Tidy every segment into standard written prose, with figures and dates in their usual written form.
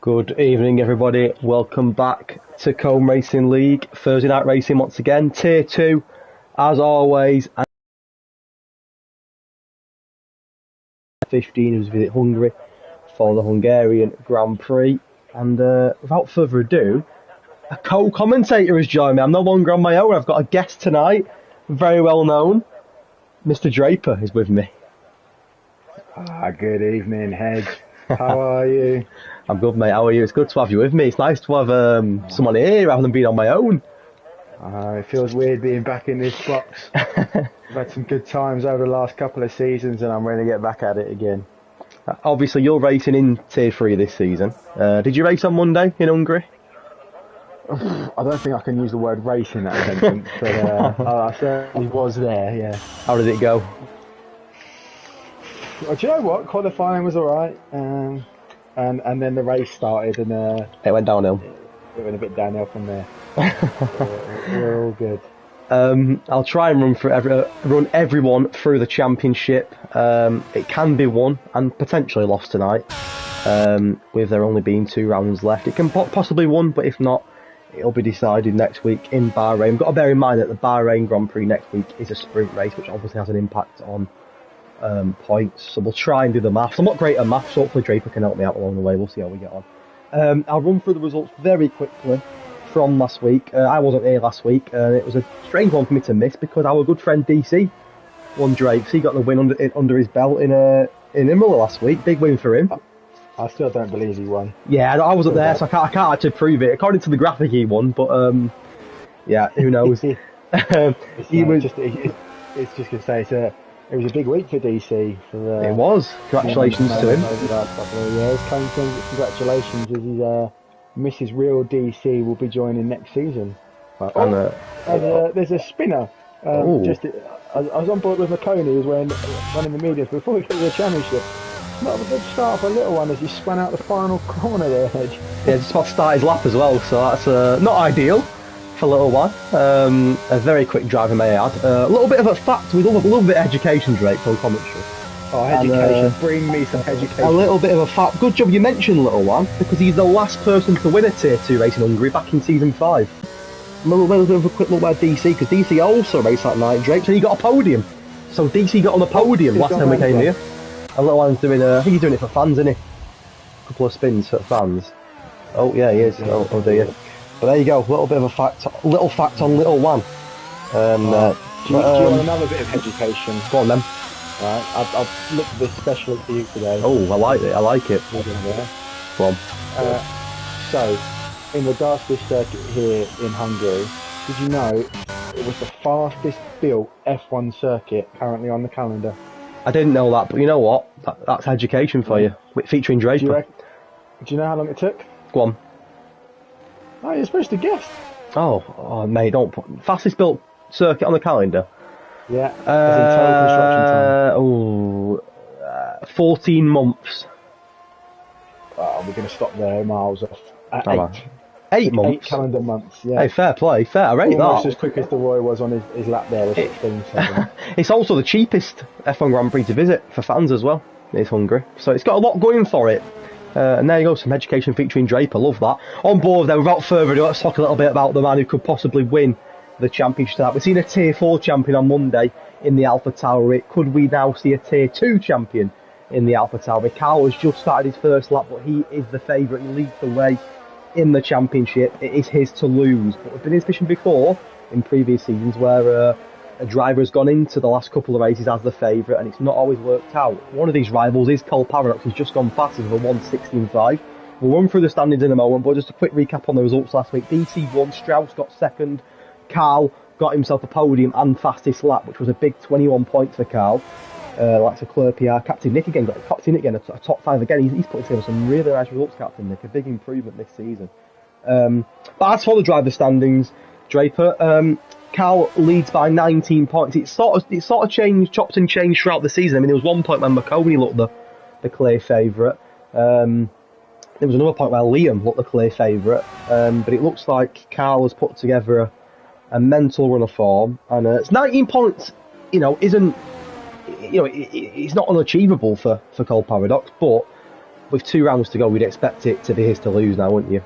Good evening, everybody. Welcome back to Combe Racing League. Thursday night racing once again. Tier 2, as always. And 15 who's visit Hungary for the Hungarian Grand Prix. And without further ado, a co-commentator has joined me. I'm no longer on my own. I've got a guest tonight, very well known. Mr. Draper is with me. Good evening, Hedge. How are you? I'm good, mate. How are you? It's good to have you with me. It's nice to have someone here rather than being on my own. It feels weird being back in this box. I've had some good times over the last couple of seasons and I'm ready to get back at it again. Obviously, you're racing in Tier 3 this season. Did you race on Monday in Hungary? I don't think I can use the word racing at a sentence, but I certainly was there, yeah. How did it go? Well, do you know what? Qualifying was alright, and then the race started and It went downhill. it went a bit downhill from there. We're all good. I'll try and run everyone through the championship. It can be won and potentially lost tonight, with there only being 2 rounds left. It can possibly won, but if not, it'll be decided next week in Bahrain. We've got to bear in mind that the Bahrain Grand Prix next week is a sprint race, which obviously has an impact on points. So we'll try and do the maths. I'm not great at maths, so hopefully Draper can help me out along the way. We'll see how we get on. I'll run through the results very quickly from last week. I wasn't here last week, and it was a strange one for me to miss because our good friend DC won Drake. So he got the win under his belt in Imola last week. Big win for him. I still don't believe he won. Yeah, I wasn't there, so I can't actually prove it. According to the graphic, he won, but yeah, who knows? It's just going to say it was a big week for DC. It was. Congratulations to him. Over the last couple of years. Congratulations, as his Mrs. Real DC will be joining next season. There's a spinner. I was on board with McConey, who was running the media before we get to the championship. Not a good start for a little one as he spun out the final corner there, Hedge. Yeah, just about to start his lap as well, so that's not ideal for a little one. A very quick driver, may I add. A little bit of a fact, we love a little bit of education, Drake, for commentary. Oh, education. Bring me some education. A little bit of a fact. Good job you mentioned Little One, because he's the last person to win a Tier 2 race in Hungary back in Season 5. A little bit of a quick look at DC, because DC also raced that night, Drake, so he got a podium. So DC got on the podium last time we came here. A Little One's doing, I think he's doing it for fans, isn't he? A couple of spins for fans. Oh, yeah, he is. Oh dear. But there you go, little bit of a fact, little fact on Little One. Do you want another bit of education? Go on then. Right, I've looked at this specially for you today. Oh, I like it. Go on. So, in regards to this circuit here in Hungary, did you know it was the fastest built F1 circuit currently on the calendar? I didn't know that, but you know what? That's education for you. Featuring Draper. Do you know how long it took? Go on. Oh, you're supposed to guess. Oh, mate, don't put fastest built circuit on the calendar. Yeah. As in total construction time. 14 months. We're going to stop there, miles off. At 8. 8 months? 8 calendar months, yeah. Hey, fair play, fair. I rate Almost that. as quick as the Roy was on his lap there with 16 seconds. It's also the cheapest F1 Grand Prix to visit for fans as well. It's Hungary. So it's got a lot going for it. And there you go, some education featuring Draper. Love that. On board then, without further ado, let's talk a little bit about the man who could possibly win the championship. We've seen a Tier 4 champion on Monday in the Alpha Tauri. Could we now see a Tier 2 champion in the Alpha Tauri? Carl has just started his first lap, but he is the favourite. He leads the way in the championship. It is his to lose. But we've been in this position before in previous seasons where a driver has gone into the last couple of races as the favourite and it's not always worked out. One of these rivals is Cole Paradox. He's just gone fastest with a 1:16.5. We'll run through the standings in a moment, but just a quick recap on the results last week. DC won, Strauss got second, Carl got himself a podium and fastest lap, which was a big 21 points for Carl. Like Leclerc PR, Captain Nick again, got Captain Nick again, a top 5 again. He's put together some really nice results, Captain Nick, a big improvement this season. But as for the driver standings, Draper, Carl leads by 19 points. It sort of changed, chopped and changed throughout the season. I mean, there was one point when McConey looked the clear favourite. There was another point where Liam looked the clear favourite. But it looks like Carl has put together a mental run of form, and it's 19 points. Isn't it's not unachievable for Cole Paradox, but with 2 rounds to go, we'd expect it to be his to lose now, wouldn't you?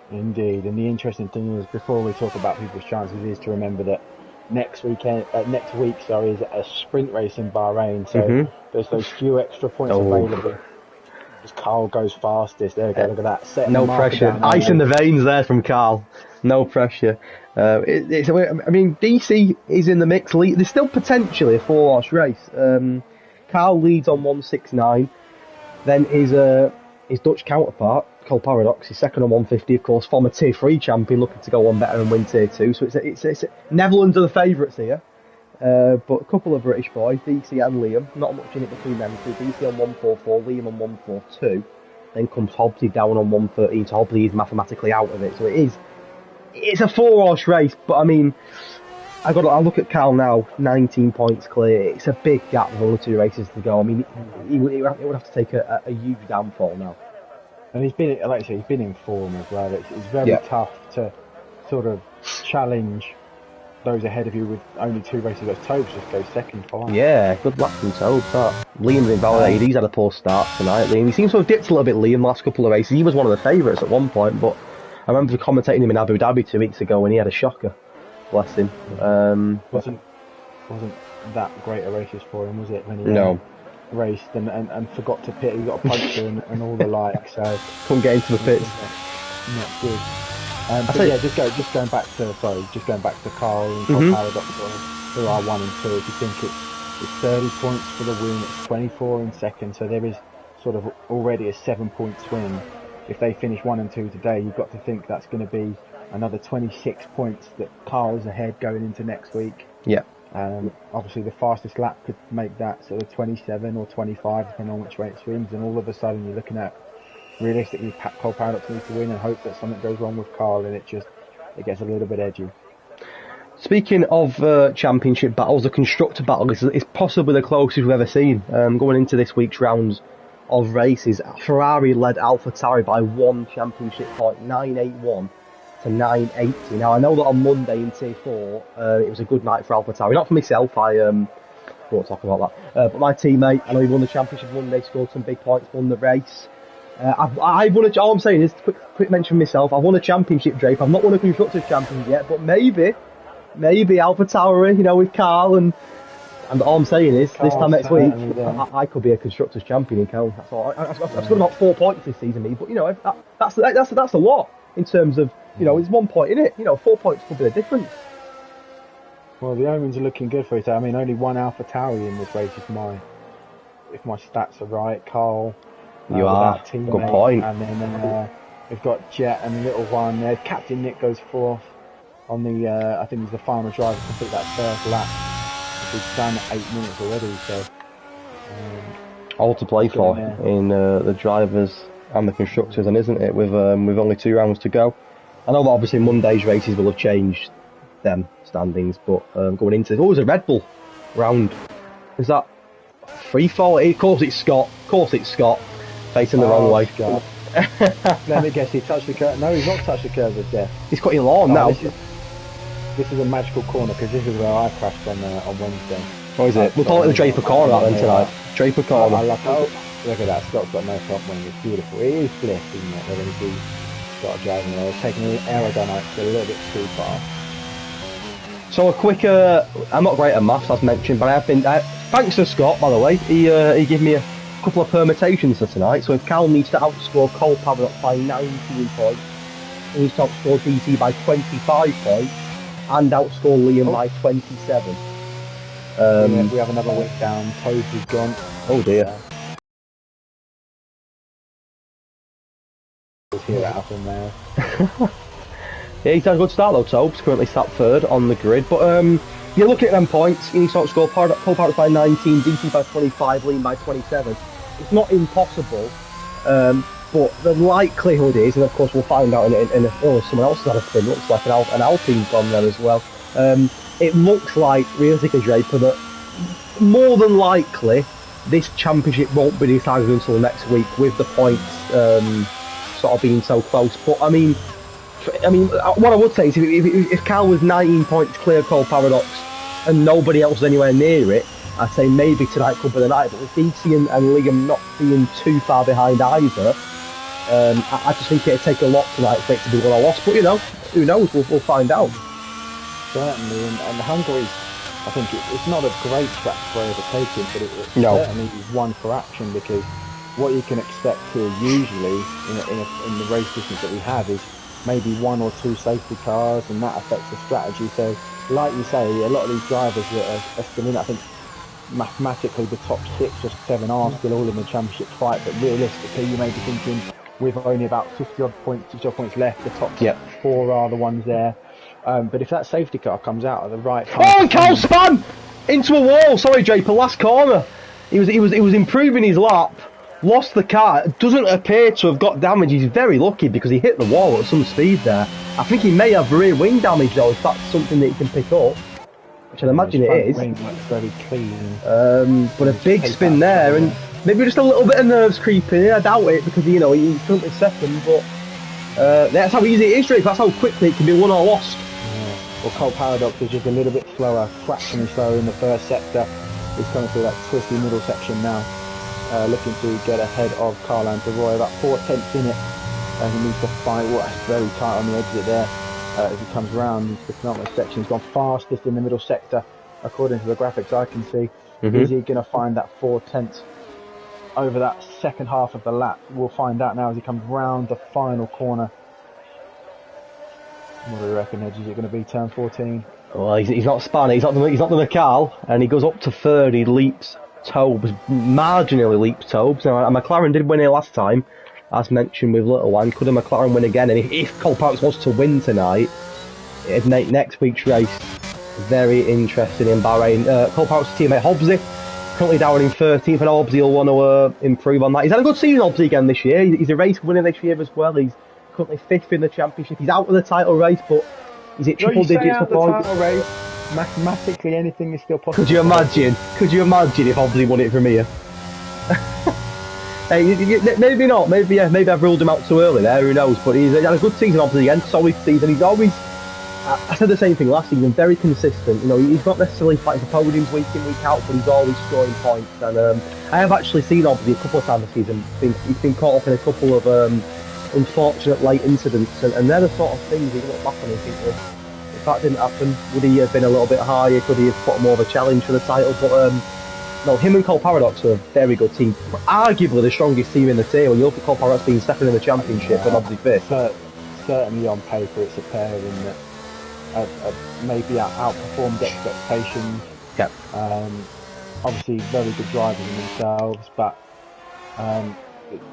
Indeed, and the interesting thing is, before we talk about people's chances, is to remember that next week, is a sprint race in Bahrain, so there's those few extra points available. As Carl goes fastest, there we go, look at that. No pressure. Ice in the veins there from Carl. No pressure. DC is in the mix. There's still potentially a 4-horse race. Carl leads on 169. Then his Dutch counterpart, Cole Paradox, is second on 150, of course, former Tier 3 champion, looking to go on better and win Tier 2. So it's Netherlands are the favourites here. But a couple of British boys, DC and Liam, not much in it between them two. DC on 144, Liam on 142. Then comes Hobbsy down on 113, so Hobbsy is mathematically out of it. So it's a 4-horse race, but I mean, I look at Carl now, 19 points clear. It's a big gap with only 2 races to go. I mean, he would have to take a huge downfall now. And he's been, like I say, he's been in form as well. It's very tough to sort of challenge those ahead of you with only 2 races. Got Tobes just goes second, fine. Yeah, good luck from Tobes. Liam's invalidated. He's had a poor start tonight. Liam, he seems to have dipped a little bit. Liam last couple of races. He was one of the favourites at one point, but I remember commentating him in Abu Dhabi 2 weeks ago when he had a shocker. Bless him. Wasn't that great a races for him, was it? When he raced and forgot to pit. He got a puncture and all the like. So couldn't get into the pits. Not good. But yeah, just going back to Carl and Paradox, who are 1 and 2. If you think it's 30 points for the win, it's 24 in second, so there is sort of already a 7-point swing. If they finish 1 and 2 today, you've got to think that's going to be another 26 points that Carl's ahead going into next week. Yeah. Obviously, the fastest lap could make that sort of 27 or 25, depending on which way it swings, and all of a sudden you're looking at realistically Cole Paradox needs to win and hope that something goes wrong with Carl and it gets a little bit edgy. Speaking of championship battles, the constructor battle is possibly the closest we've ever seen. Going into this week's rounds of races, Ferrari led AlphaTauri by 1 championship point, 981 to 980. Now I know that on Monday in Tier 4 it was a good night for AlphaTauri, not for myself, I won't talk about that, but my teammate, I know he won the championship Monday, scored some big points, won the race. I've won all I'm saying is, quick mention myself, I've won a championship, Drape. I've not won a Constructors Championship yet, but maybe AlphaTauri, with Carl, and all I'm saying is, this time next week, I could be a Constructors Champion in Carl. That's all. I've scored about 4 points this season, but that's a lot in terms of, it's 1 point in it. 4 points could be the difference. Well, the omens are looking good for it. I mean, only 1 AlphaTauri in this race if my stats are right. Carl. You are. Good point. And then we've got Jet and Little One there. Captain Nick goes 4th on the, I think he's the final driver to complete that first lap. We've done 8 minutes already, so. All to play for in the drivers and the constructors, and isn't it? With only 2 rounds to go. I know that obviously Monday's races will have changed them standings, but going into it was a Red Bull round. Is that free fall? Of course it's Scott. Facing the wrong way. Scott. Let me guess, he touched the curve. No, he's not touched the curve of death. He's got your lawn now. This is a magical corner because this is where I crashed on Wednesday. Oh, is it? We'll call it the Draper corner then tonight. Draper corner. Look at that. Scott's got no front wing. It's beautiful. It is bliss, isn't it? They're going to do Scott driving there. Taking an aerodynamics a little bit too far. So a quick, I'm not great at maths as mentioned, but I have been, thanks to Scott by the way, he gave me a couple of permutations for tonight. So if Cal needs to outscore Cole Paradox by 19 points, he needs to outscore DC by 25 points, and outscore Liam by 27. We have another week down, Toes is gone. Oh dear. Hear it happen there. Yeah, he's had a good start though, Tobes, currently sat 3rd on the grid, but you're looking at them points, you need to outscore Cole Paradox by 19, DC by 25, Liam by 27. It's not impossible, but the likelihood is, and of course we'll find out someone else has had a spin, looks like an Alpine's gone there as well. It looks like, realistically, Draper, that more than likely this championship won't be decided until next week with the points sort of being so close. But I mean, what I would say is if Cal was 19 points clear of Cole Paradox and nobody else was anywhere near it, I'd say maybe tonight could be the night, but with DC and Liam not being too far behind either, I just think it'd take a lot tonight for it to be one or lost. But you know, who knows? We'll find out. Certainly, and Hungary, I think it's not a great track for overtaking, but it certainly is one for action, because what you can expect here usually in the race distance that we have is maybe 1 or 2 safety cars, and that affects the strategy. So, like you say, a lot of these drivers that are still in, I think mathematically the top 6 or 7 are still all in the championship fight, but realistically you may be thinking with only about 50 odd points left, the top 4 are the ones there. But if that safety car comes out at the right time... Oh, Carl spun into a wall! Sorry, Draper, last corner. He was improving his lap, lost the car, doesn't appear to have got damage. He's very lucky because he hit the wall at some speed there. I think he may have rear wing damage though, if that's something that he can pick up, which I'd imagine it is. Wing looks very clean. But a big spin there, and maybe just a little bit of nerves creeping in. I doubt it, because you know he's currently second, but that's how easy it is, Draper. That's how quickly it can be won or lost. Well, Cole Paradox is just a little bit slower, fractionally slower in the first sector. He's coming through that twisty middle section now, looking to get ahead of Carl DeRoy, about 4/10 in it. He needs to fight. Well, that's very tight on the exit there. As he comes round the penultimate section, he's gone fastest in the middle sector, according to the graphics I can see. Is he going to find that 4/10 over that second half of the lap? We'll find out now as he comes round the final corner. What do you reckon, Edge? Is it going to be turn 14? Well, he's not spanning, he's not the McCall, and he goes up to third, he leaps Tobes, marginally leaps Tobes. Now, McLaren did win here last time, as mentioned with Little One. Could a McLaren win again? And if Cole Parks was to win tonight, it'd make next week's race very interesting in Bahrain. Cole Parks' teammate Hobbsy, currently down in 13th, and Hobbsy will want to improve on that. He's had a good season, Hobbsy, again this year. He's a race winner this year as well. He's currently 5th in the championship. He's out of the title race, but is it triple digits for points? Race, mathematically, anything is still possible. Could you imagine if Hobbsy won it from here? Hey, maybe not. Maybe I've ruled him out too early there. Who knows? But he's had a good season, Hobbsy, again. Solid season. He's always. I said the same thing last season. Very consistent. You know, he's not necessarily fighting for podiums week in, week out, but he's always scoring points. And I have actually seen Hobbsy a couple of times this season. He's been caught up in a couple of unfortunate late incidents, and they're the sort of things you look back on and think, well, if that didn't happen, would he have been a little bit higher? Could he have put more of a challenge for the title? But no, him and Cole Paradox are a very good team. Arguably the strongest team in the tier. When you look at Cole Paradox being second in the championship and obviously 5th. Certainly on paper it's a pair in that maybe outperformed expectations. Yeah. Obviously very good drivers in themselves, but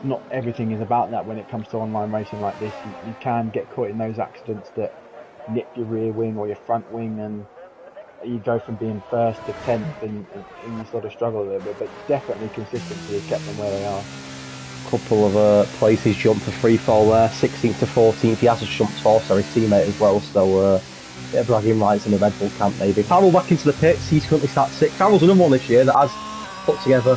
not everything is about that when it comes to online racing like this. You can get caught in those accidents that nip your rear wing or your front wing, and you go from being 1st to 10th, and you sort of struggle a little bit, but definitely consistency has kept them where they are. Couple of places jumped for free fall there, 16th to 14th. He has jumped for his teammate as well, so bit of bragging rights in the Red Bull camp maybe. Farrell back into the pits, he's currently sat 6th. Farrell's another one this year that has put together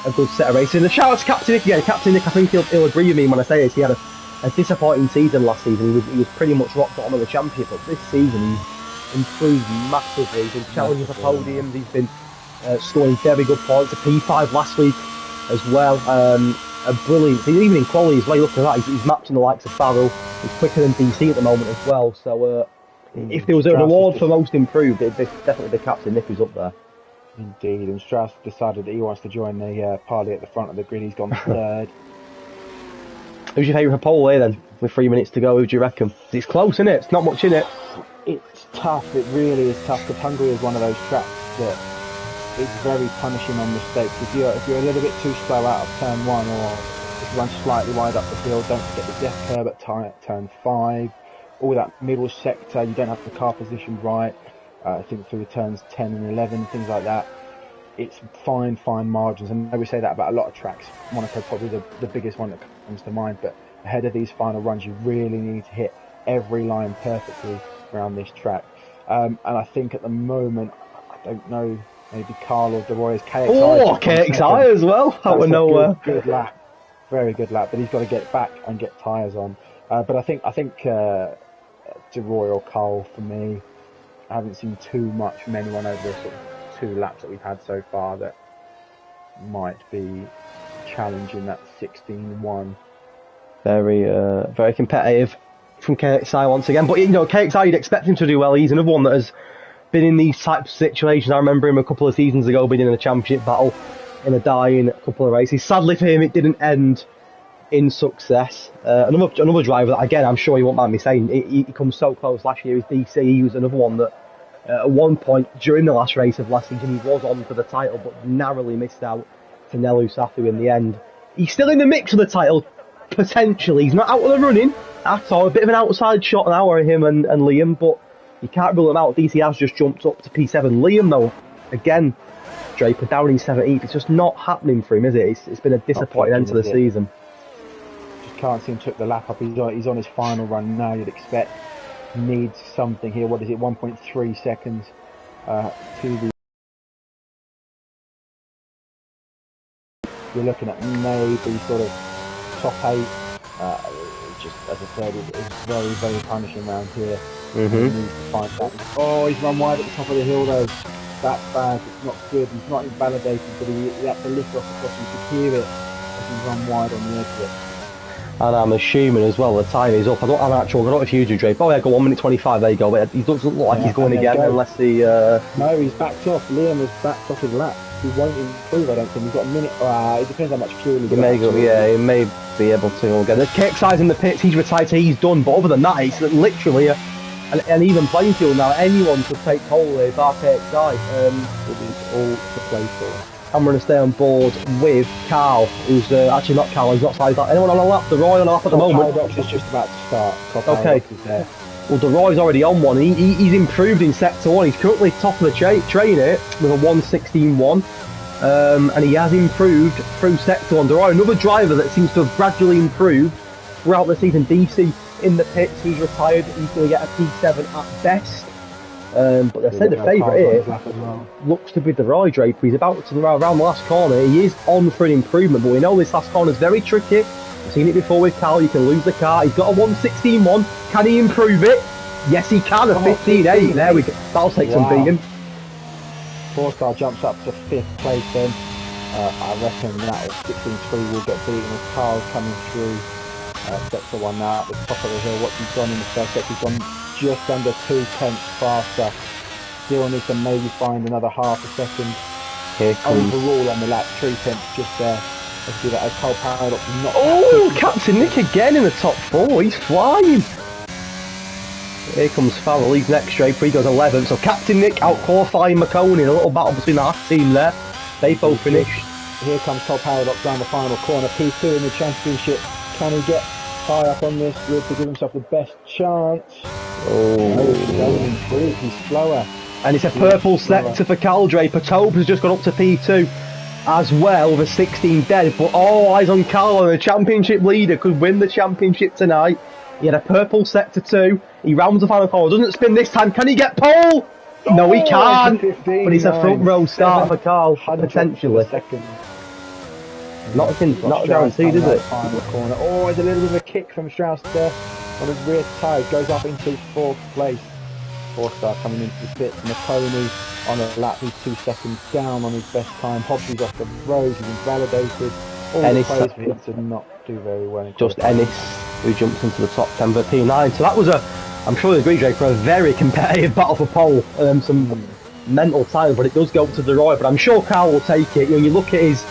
a good set of races. And the shout out to Captain Nick again. Captain Nick, I think he'll agree with me when I say this. He had a disappointing season last season. He was pretty much rock bottom of the championship, but this season he's improved massively. He's been challenging for podiums. He's been scoring very good points. A P5 last week as well. A brilliant, even in quality as well. Look at that, he's matching the likes of Farrell. He's quicker than DC at the moment as well. So if there was a reward for most improved, it'd definitely be Captain Nick who's up there. Indeed, and Strauss decided that he wants to join the party at the front of the grid. He's gone 3rd. Who's your favourite pole there then? With 3 minutes to go, who do you reckon? It's close, isn't it? It's not much in it. It's tough, it really is tough, because Hungary is one of those tracks that is very punishing on mistakes. If you're a little bit too slow out of turn 1, or if you run slightly wide up the hill, don't forget the death curve at turn 5, all that middle sector, you don't have the car position right. I think through turns 10 and 11, things like that, it's fine margins. And I would say that about a lot of tracks. Monaco probably the biggest one that comes to mind, but ahead of these final runs you really need to hit every line perfectly around this track. And I think at the moment, I don't know, maybe Carl or DeRoy's KXI. Oh, KXI as well, out of nowhere. Good lap, very good lap, but he's got to get back and get tyres on. But I think DeRoy or Carl for me. I haven't seen too much from anyone over a sort of 2 laps that we've had so far that might be challenging that 16-1. Very competitive from KXI once again. But, you know, KXI, you'd expect him to do well. He's another one that has been in these types of situations. I remember him a couple of seasons ago being in a championship battle in a dying couple of races. Sadly for him, it didn't end in success. Another driver that, again, I'm sure he won't mind me saying, he comes so close last year is DC. He was another one that at one point during the last race of last season he was on for the title but narrowly missed out to Nelu Safu in the end. He's still in the mix for the title, potentially. He's not out of the running at all. A bit of an outside shot now are him and Liam, but you can't rule him out. DC has just jumped up to P7. Liam, though, again, Draper down in 17th. It's just not happening for him, is it? It's been a disappointing end to the season. Just can't see him took the lap up. He's on his final run now, you'd expect. Needs something here. What is it? 1.3 seconds to the... You're looking at maybe sort of top 8. Just as I said, it's very, very punishing around here. He needs to find that. Oh, he's run wide at the top of the hill though. That's bad. It's not good. He's not invalidated, but he had to lift off the top. You could hear it as he run wide on the edge of it. And I'm assuming as well the time is up. I don't know if you do, Drake. Oh yeah, go 1 minute 25. There you go. But he doesn't look like he's going again unless he. No, he's backed off. Liam has backed off his lap. He won't improve, I don't think. He's got a minute. It depends how much fuel he's got. He may be able to again. The KXI's in the pits. He's retired, so he's done. But other than that, it's literally an even playing field now. Anyone could take hold of our KXI. It's all to play for. I'm going to stay on board with Carl, who's actually not Carl. He's not signed. Anyone on a lap? The Roy on a lap at the moment. Paradox is just about to start. Okay. Is there. Well, the Roy's already on one. He's improved in sector 1. He's currently top of the trainer with a 1:16.1. And he has improved through sector 1. There are another driver that seems to have gradually improved throughout the season. DC in the pits. He's retired. He's going to get a P7 at best. But I say the favourite here looks to be the Roy Draper. He's about to around the last corner. He is on for an improvement, but we know this last corner is very tricky. I've seen it before with Carl. You can lose the car. He's got a 1:16.1. Can he improve it? Yes, he can. A 15.8. There we go. That'll take some beating. 4-star jumps up to 5th place then. I reckon that 16.3 will get beaten with Carl coming through sector 1 now at the top of the hill. What's he done in the first sector? He's gone just under 2 tenths faster. Still needs to maybe find another half a second. Here comes overall on the lap, 3 tenths just there. Let's do that as Cole Paradox not. Oh, Captain Nick again in the top 4. He's flying. Here comes Farrell. He's next Draper. He goes 11th. So Captain Nick out qualifying McConey. A little battle between the half team there. They both finish. Here comes Cole Paradox down the final corner. P2 in the championship. Can he get high up on this grid to give himself the best chance? He's slower. And it's a purple sector for Carl Draper. Tobe has just gone up to P2 as well with a 16 dead. But all eyes on Carl, and the championship leader could win the championship tonight. He had a purple sector 2. He rounds the final corner. Doesn't spin this time. Can he get pole? No, he can't. But it's a front row start for Carl, potentially. Not guaranteed, is it? Final corner. Oh, there's a little bit of a kick from Strauss there on his rear tyre. Goes up into 4th place. 4-star coming into the pits. McConey on a lap. He's 2 seconds down on his best time. Hobbsy's off the road. He's invalidated. All the players for him to not do very well. Just Ennis, who jumps into the top 10 for P9. So that was I'm sure you agree, Jake, for a very competitive battle for pole. Some mental time, but it does go to the Roy. But I'm sure Carl will take it. You know, you look at his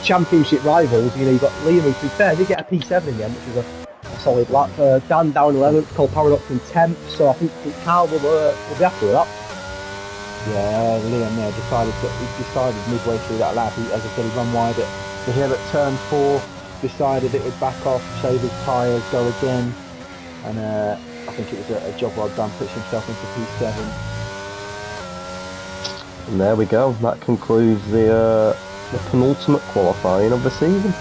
championship rivals. You know, you've got Liam, who, to be fair, did get a P7 in the end, which was a solid lap. Dan down 11th, Cole Paradox in 10th. So I think Carl will be happy with that. Yeah, Liam there decided midway through that lap. As I said, he run wide at the hill at turn 4. Decided it would back off, save his tyres, go again, and I think it was a job well done. Puts himself into P7. And there we go. That concludes the penultimate qualifying of the season,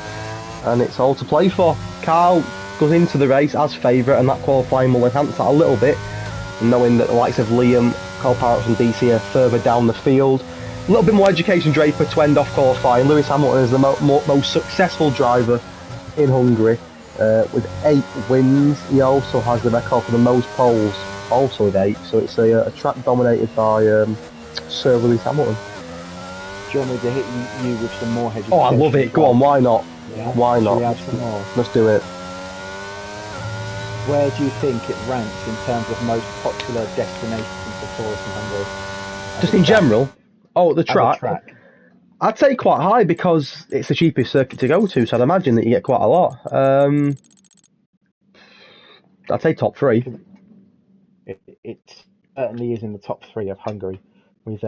and it's all to play for. Carl goes into the race as favourite, and that qualifying will enhance that a little bit, knowing that the likes of Liam, Cole Paradox and DC are further down the field. A little bit more education Draper to end off qualifying. Lewis Hamilton is the most successful driver in Hungary with 8 wins. He also has the record for the most poles, also with 8. So it's a track dominated by Sir Lewis Hamilton. Do you want me to hit you with some more hedges? Oh, I love it. Go on, why not? Yeah. Why not? Should we add some more? Let's do it. Where do you think it ranks in terms of most popular destinations for tourists in Hungary? Just in general? Oh, the track? I'd say quite high because it's the cheapest circuit to go to, so I'd imagine that you get quite a lot. I'd say top 3. It certainly is in the top 3 of Hungary. With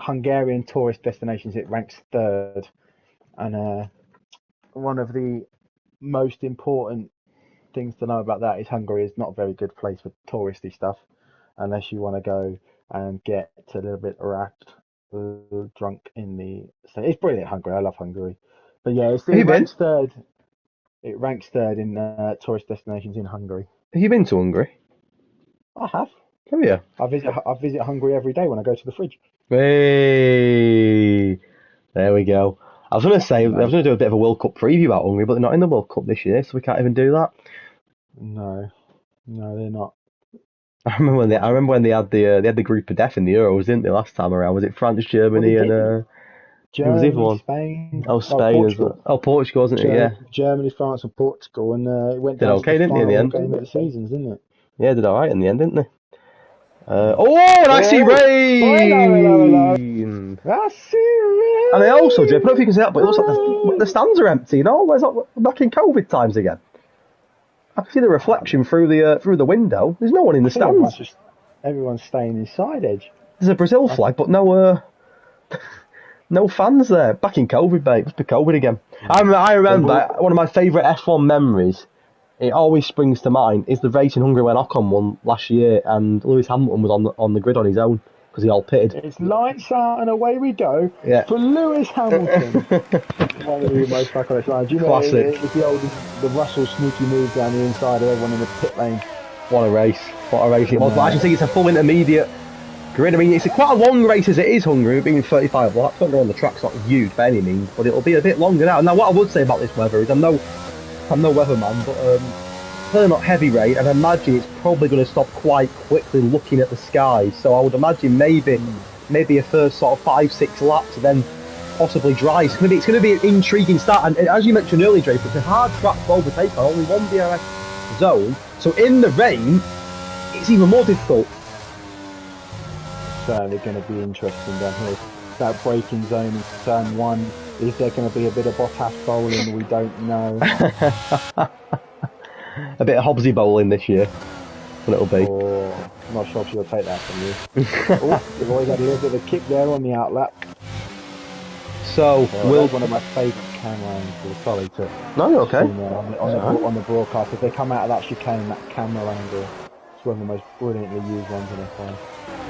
Hungarian tourist destinations, it ranks 3rd, and one of the most important things to know about that is Hungary is not a very good place for touristy stuff, unless you want to go and get a little bit drunk in the. So it's brilliant, Hungary. I love Hungary, but yeah, it ranks 3rd. It ranks 3rd in tourist destinations in Hungary. Have you been to Hungary? I have. Have you? I visit Hungary every day when I go to the fridge. Hey, there we go. I was going to say, I was going to do a bit of a World Cup preview about Hungary, but they're not in the World Cup this year, so we can't even do that. No, they're not. I remember when they had the group of death in the Euros, didn't they, last time around? Was it France, Germany, and Germany, Spain? Oh, Spain as well. Oh, Portugal, wasn't it? Yeah. Germany, France, and Portugal, and it went down to the final in the end. game of the seasons, didn't it? Yeah, did all right in the end, didn't they? And I see rain. I see rain. And I also, Jay, I don't know if you can see that, but it looks like the stands are empty. You know, where's that? Back in COVID times again. I can see the reflection through the window. There's no one in the stands. Everyone's staying inside, Edge. There's a Brazil flag, but no fans there. Back in COVID, mate. Must be COVID again. I remember one of my favourite F1 memories. It always springs to mind is the race in Hungary when Ocon won last year, and Lewis Hamilton was on the grid on his own because he all pitted. It's lights out and away we go for Lewis Hamilton. One of the most iconic lines. You know, classic. It was the Russell sneaky move down the inside of everyone in the pit lane. What a race it was. But I actually think it's a full intermediate grid. I mean, it's quite a long race as it is Hungary, being 35 laps. Don't go on the track's not huge by any means, but it'll be a bit longer now. Now, what I would say about this weather is I'm no weatherman, but clearly not heavy rain, and I imagine it's probably going to stop quite quickly looking at the sky. So I would imagine maybe a first sort of 5-6 laps, and then possibly dry. It's going to be an intriguing start. And as you mentioned earlier, Drake, it's a hard track to overtake on only one DRS zone. So in the rain, it's even more difficult. Certainly going to be interesting down here. That braking zone in turn 1. Is there going to be a bit of Bottas bowling? We don't know. A bit of Hobbsy bowling this year. What it'll be. Oh, I'm not sure if she'll take that from you. They've always had a little bit of a kick there on the outlap. So, that's one of my favourite camera angles. Sorry to. No, you're okay. On the broadcast, if they come out of that chicane, that camera angle, it's one of the most brilliantly used ones in F1.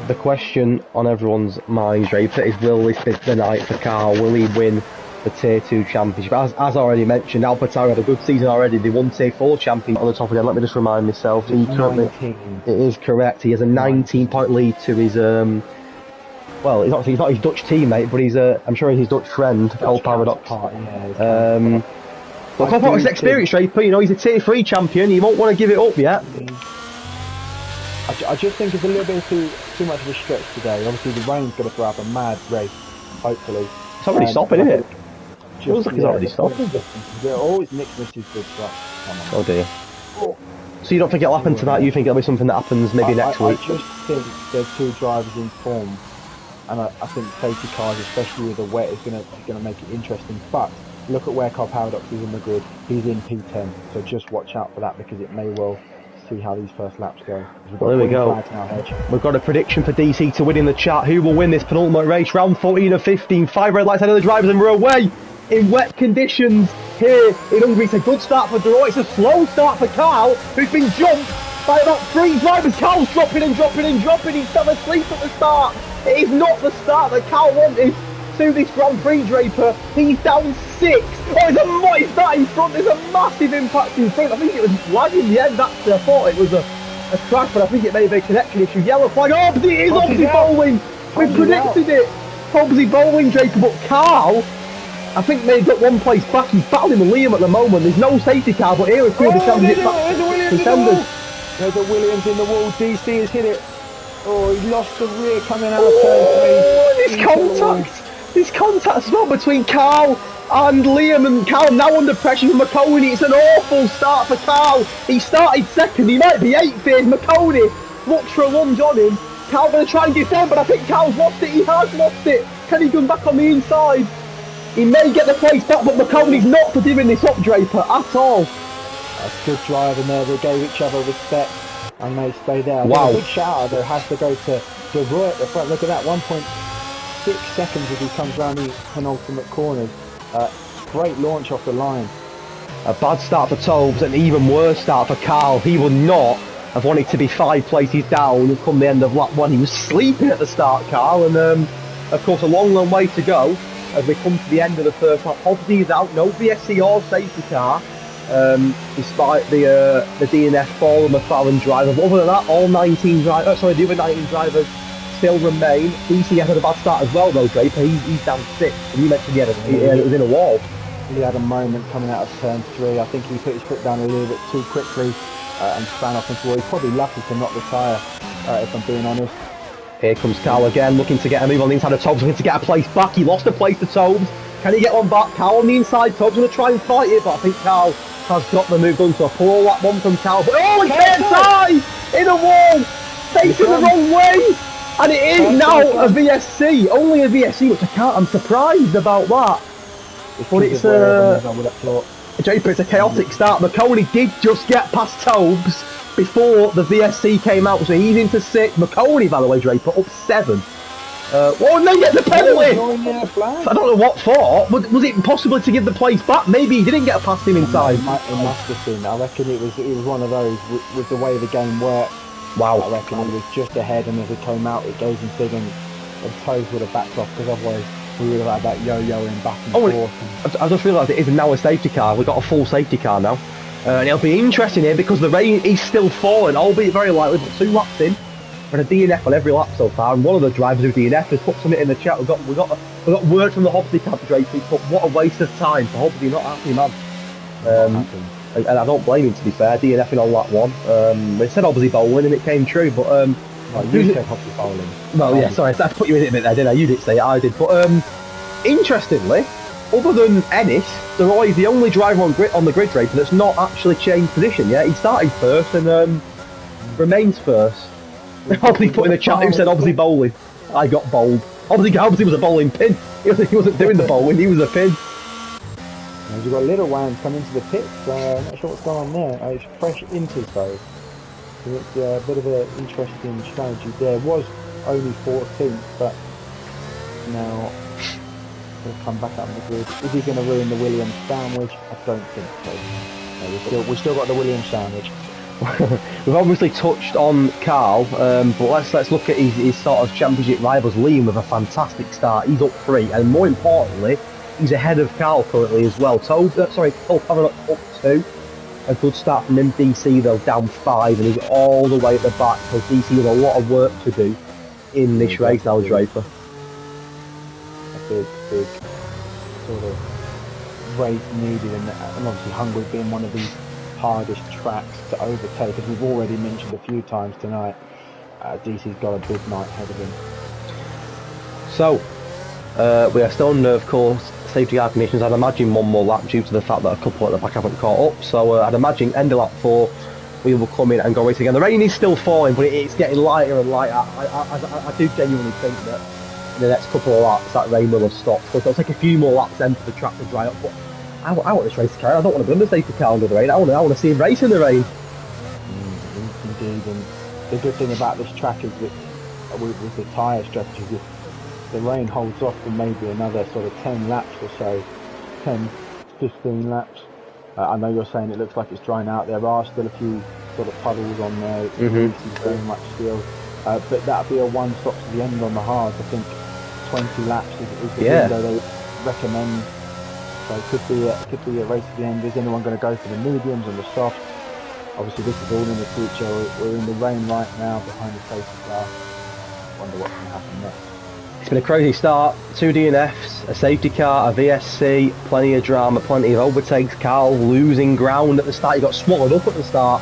The question on everyone's mind, Draper, is will this be the night for Carl? Will he win the Tier 2 championship? As already mentioned, AlphaTauri had a good season already. They won Tier 4 championship on the top again. Let me just remind myself. It is correct. He has a 19-point lead to his well, he's not his Dutch teammate, but I'm sure he's his Dutch friend, Old Paradox. But Paradox experience, Draper. You know, he's a Tier 3 champion. He won't want to give it up yet. I just think it's a little bit too much of a stretch today. Obviously, the rain's going to throw up a mad race, hopefully. It's already stopping, isn't it? Feels like it's already stopping. They're always misses good stuff. Oh dear. So you don't think it'll happen tonight? You think it'll be something that happens maybe next week? I just think they're two drivers in form, and I think safety cars, especially with the wet, is going to make it interesting. But look at where Carl Paradox is in the grid. He's in P10, so just watch out for that because it may well see how these first laps go. Well, there we go. We've got a prediction for DC to win in the chat. Who will win this penultimate race? Round 14 of 15. 5 red lights ahead of the drivers, and we're away in wet conditions here in Hungary. It's a good start for Duro. It's a slow start for Carl, who's been jumped by about 3 drivers. Carl's dropping. He's fell asleep at the start. It is not the start that Carl wanted to this Grand Prix, Draper. He's down 6. Oh, it's that in front. There's a massive impact in front. I think it was lag in the end, actually. I thought it was a crash, but I think it may be a connection issue. Yellow flag. Oh, but it is Hobbsy bowling. We predicted it. Hobbsy bowling, Draper. But Carl, I think, made up one place back. He's battling with Liam at the moment. There's no safety car, but here are 2 of the championship contenders. There's a Williams in the wall. DC has hit it. Oh, he lost the rear coming out of turn 3. This contact as well between Carl and Liam, and Carl now under pressure from McConey. It's an awful start for Carl. He started second, he might be 8th here. McConey looks for a lunge on him. Carl going to try and defend, but I think Carl's lost it. He has lost it. Can he come back on the inside? He may get the place back, but McConey's not for giving this up, Draper, at all. That's good driving there. They gave each other respect and they stay there. Wow. A big shout out there has to go to Roy at the front. Look at that, 1.6 seconds as he comes round the penultimate corners. Great launch off the line. A bad start for Tobes, and even worse start for Carl. He would not have wanted to be 5 places down come the end of lap 1. He was sleeping at the start, Carl, and of course a long way to go as we come to the end of the first lap. Hobbsy is out, no VSC or safety car, despite the DNF for the McLaren driver. But other than that, all 19 drivers, the other 19 drivers still remain. DC had a bad start as well though, Draper. He's down 6, and you mentioned it was in a wall. He had a moment coming out of turn 3. I think he put his foot down a little bit too quickly and span off into wall. He's probably lucky to not retire, if I'm being honest. Here comes Carl again, looking to get a move on the inside of Tobes, looking to get a place back. He lost a place to Tobes. Can he get one back? Carl on the inside. Tobes going to try and fight it, but I think Carl has got the move done. So a poor lap 1 from Carl. But oh, it's inside in a wall, facing the wrong way, and it is now a VSC. Only a VSC, which I'm surprised about that. But it's Draper, it's a chaotic start. McConey did just get past Tobes before the VSC came out, so he's into 6. McConey, by the way, Draper, up 7. And they get the penalty! I don't know what for. Was it possible to give the place back? Maybe he didn't get past him inside. It must have been. I reckon it was one of those with the way the game worked. Wow. I reckon he was just ahead, and as it came out, it goes in big, and Toes would have backed off, because otherwise we would have had that yo-yoing back and forth. I just realised it is now a safety car. We've got a full safety car now. And it'll be interesting here because the rain is still falling, albeit very lightly, but 2 laps in. And a DNF on every lap so far, and one of the drivers who DNF has put something in the chat. We've got word from the Hobbsy camp, Drake, but what a waste of time for Hobbsy, not happy man. And I don't blame him, to be fair, DNFing on lap 1. They said Hobbsy bowling and it came true, but you said Hobbsy bowling. Well, yeah, sorry, I put you in it a bit there, didn't I? You didn't say it, I did. But interestingly, other than Ennis, Leroy is the only driver on the grid, Draper, that's not actually changed position yet. He started first and remains first. Hobbsy put in the chat who said Hobbsy bowling. I got bowled. Hobbsy was a bowling pin. He wasn't doing the bowling, he was a pin. You've got Little Wham come into the pits. Not sure what's going on there. It's fresh into though. So it's a bit of an interesting strategy there. Was only 14th, but now going to come back up the grid. Is he going to ruin the Williams sandwich? I don't think so. No, we've still got the Williams sandwich. We've obviously touched on Carl, but let's look at his sort of championship rivals. Liam with a fantastic start. He's up 3, and more importantly, he's ahead of Carl currently as well. Cole Pavanock up 2. A good start from him. DC though down 5, and he's all the way at the back. So DC has a lot of work to do in this race now, Draper. A big sort of race needed, and obviously Hungary being one of the hardest tracks to overtake, as we've already mentioned a few times tonight. DC's got a big night ahead of him. So we are still under, of course, safety car conditions. I'd imagine one more lap due to the fact that a couple at the back haven't caught up. So I'd imagine end of lap 4 we will come in and go race again. The rain is still falling, but it's getting lighter and lighter. I do genuinely think that in the next couple of laps that rain will have stopped. So it'll take a few more laps then for the track to dry up. But I want this race to carry. I don't want to be under safety car under the rain. I want to see him race in the rain. Indeed, and the good thing about this track is that with the tyre strategy, the rain holds off for maybe another sort of 10 laps or so, 10, 15 laps. I know you're saying it looks like it's drying out. There are still a few sort of puddles on there. It's very much still. But that'll be a one stop to the end on the hards. I think 20 laps is the window they recommend. So it could be a race to the end. Is anyone going to go for the mediums and the softs? Obviously this is all in the future. We're in the rain right now behind the safety car. Wonder what's going to happen next. It's been a crazy start. 2 DNFs, a safety car, a VSC, plenty of drama, plenty of overtakes. Carl losing ground at the start. He got swallowed up at the start.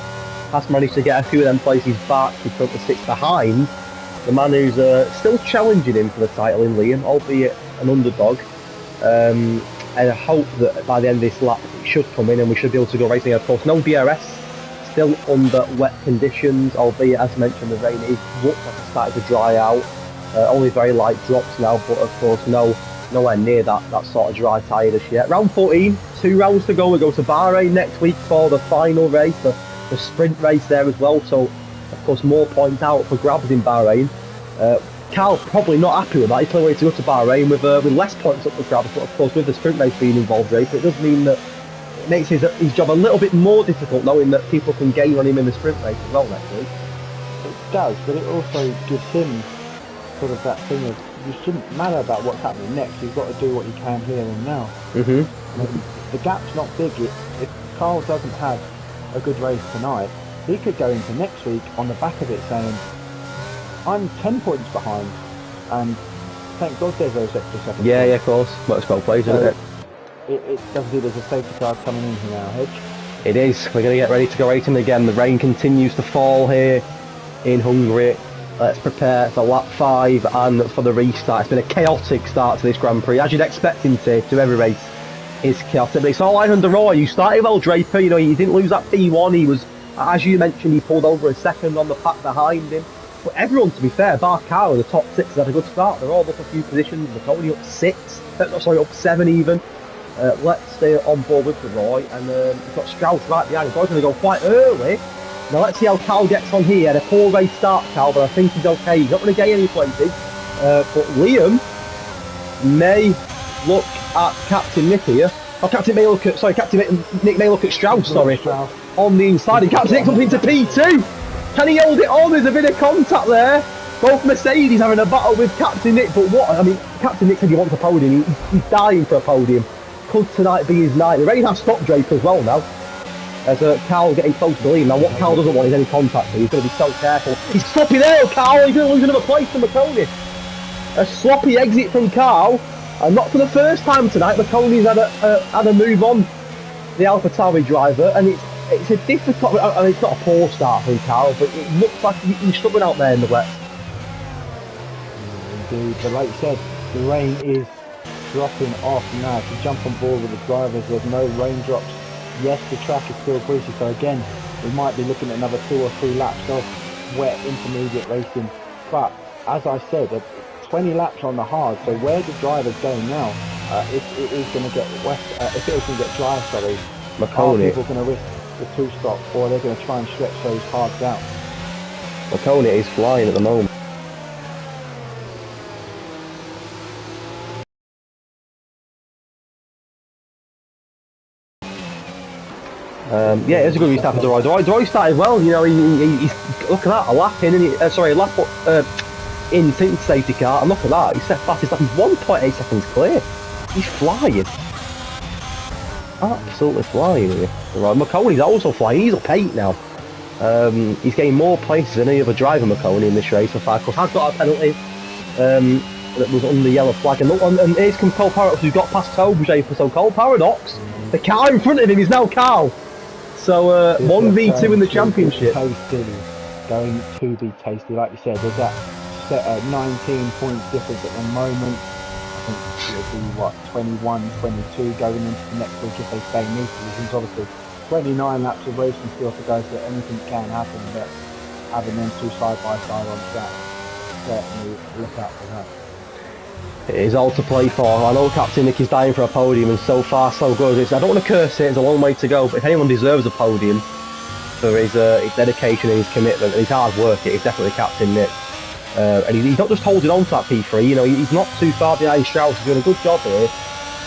Has managed to get a few of them places back. He currently sits behind the man who's still challenging him for the title in Liam, albeit an underdog. And I hope that by the end of this lap it should come in and we should be able to go racing. Of course, no DRS, still under wet conditions, albeit as mentioned the rain is looks like it's started to dry out. Only very light drops now, but of course nowhere near that sort of dry tiredness yet. Round 14, 2 rounds to go. We go to Bahrain next week for the final race, the sprint race there as well. So of course more points out for grabs in Bahrain. Carl probably not happy with that. He's probably waiting to go to Bahrain with less points up for grabs, but of course with the sprint race being involved, Draper, it does mean that it makes his job a little bit more difficult, knowing that people can gain on him in the sprint race as well next week. It does, but it also gives him sort of that thing of, you shouldn't matter about what's happening next, you've got to do what you can here and now. The gap's not big. If Carl doesn't have a good race tonight, he could go into next week on the back of it saying, I'm 10 points behind, and thank God there's those extra seconds. Yeah, of course. Motorsport plays, isn't it? It doesn't there's a safety car coming in here now, Hedge. It is. We're going to get ready to go racing again. The rain continues to fall here in Hungary. Let's prepare for lap 5 and for the restart. It's been a chaotic start to this Grand Prix, as you'd expect him to every race is chaotic. But it's all eyes on Roy. You started well, Draper. You know, he didn't lose that P1. He was, as you mentioned, he pulled over a second on the pack behind him. But everyone, to be fair, bar Carl, the top 6 has had a good start. They're all up a few positions. McConaughey up 6. Up 7 even. Let's stay on board with the Roy. And we've got Strauss right behind him. Roy's going to go quite early. Now let's see how Carl gets on here. Had a poor race start, Carl, but I think he's okay. He's not going to gain any places. But Liam may look at Captain Nick here. Oh, Captain Nick may look at Strauss, sorry. On the inside. And Captain Nick's up into P2. Can he hold it on? There's a bit of contact there. Both Mercedes having a battle with Captain Nick. But what? I mean, Captain Nick said he wants a podium. He's dying for a podium. Could tonight be his night? They're ready to have stop Draper as well now. As Carl getting close to Liam. Now what Carl doesn't want is any contact, so he's going to be so careful. He's sloppy there, Carl. He's going to lose another place to McConaughey. A sloppy exit from Carl, and not for the first time tonight. McConaughey's had a move on the AlphaTauri driver, and it's a difficult. I mean, it's not a poor start from Carl, but it looks like he's struggling out there in the wet. Indeed, but like you said, the rain is dropping off now. To jump on board with the drivers, there's no raindrops. Yes, the track is still greasy, so again, we might be looking at another 2 or 3 laps of wet intermediate racing. But as I said, 20 laps on the hard, so where the driver's going now, if it is going to get wet, if it is going to get dry, sorry, McConaughey. People are going to risk the 2-stop, or they're going to try and stretch those hards out. McConaughey is flying at the moment. Yeah, it's a good restart for Roy. Roy started well, you know, he's look at that, a lap in, and a lap in since safety car, and look at that, he's set fastest lap, he's 1.8 seconds clear. He's flying. Absolutely flying here. Right, McConaughey's also flying, he's up 8 now. He's getting more places than any other driver, McConaughey, in this race so far. Of course, has got a penalty that was on the yellow flag. And look, and here's Cole Paradox, who's got past Toby Draper. So Cole Paradox, the car in front of him is now Carl. So 1v2 in the championship. Tasty, going to be tasty. Like you said, there's that set 19 points difference at the moment. I think it'll be what, 21, 22 going into the next week if they stay in these positions. Obviously 29 laps of racing still to go, so anything can happen, but having them 2 side by side on track, certainly look out for that. It is all to play for. I know Captain Nick is dying for a podium, and so far so good. I don't want to curse it, it's a long way to go, but if anyone deserves a podium for his dedication and his commitment and his hard work, it is definitely Captain Nick. And he's not just holding on to that P3, you know, he's not too far behind Strauss. He's doing a good job here,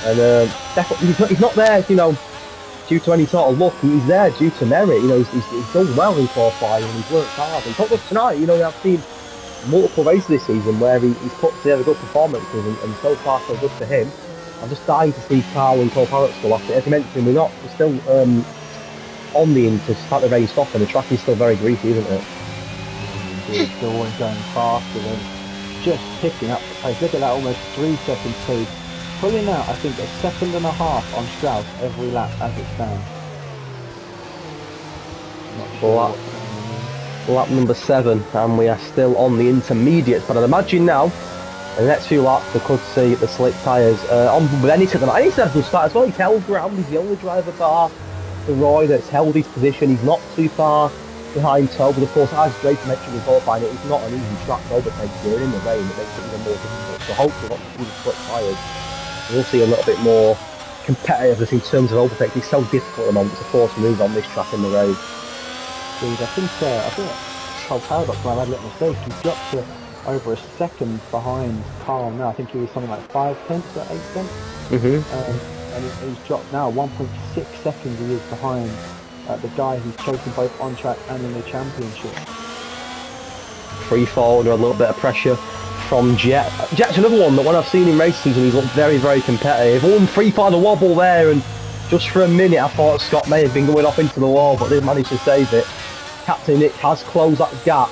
and definitely he's not there, you know, due to any sort of luck. He's there due to merit. You know, he's done well in qualifying and he's worked hard. It's not just tonight, you know, I've seen multiple races this season where he's put together good performances, and so far so good for him. I'm just dying to see Carl and Cole Parrott still after. As you mentioned, we're still on the in to start the rain stop, and the track is still very greasy, isn't it? It's still always going faster than just picking up the pace. Look at that, almost 3 seconds speed. Pulling out, I think, 1.5 seconds on Strauss every lap as it stands. Not sure. lap number 7, and we are still on the intermediates. But I'd imagine now, in the next few laps, we could see the slick tyres on with anything. Anything good start as well. He's held ground. He's the only driver bar the Roy that's held his position. He's not too far behind Toe, but of course, as Draper mentioned before, it's not an easy track to overtake here in the rain. It makes it even more difficult. So hopefully, once we see the slick tyres, we'll see a little bit more competitiveness in terms of overtakes. It's so difficult at the moment to force moves on this track in the rain. Indeed, I think Carl Paradox, when I had a little mistake, he dropped to over a second behind Carl now. I think he was something like 5 tenths or 8 tenths. And he's dropped now 1.6 seconds he is behind the guy who's choking both on track and in the championship. Free fall under a little bit of pressure from Jet. Jet's another one that when I've seen him race season, he's looked very, very competitive. One free fall the wobble there, and just for a minute I thought Scott may have been going off into the wall, but they managed to save it. Captain Nick has closed that gap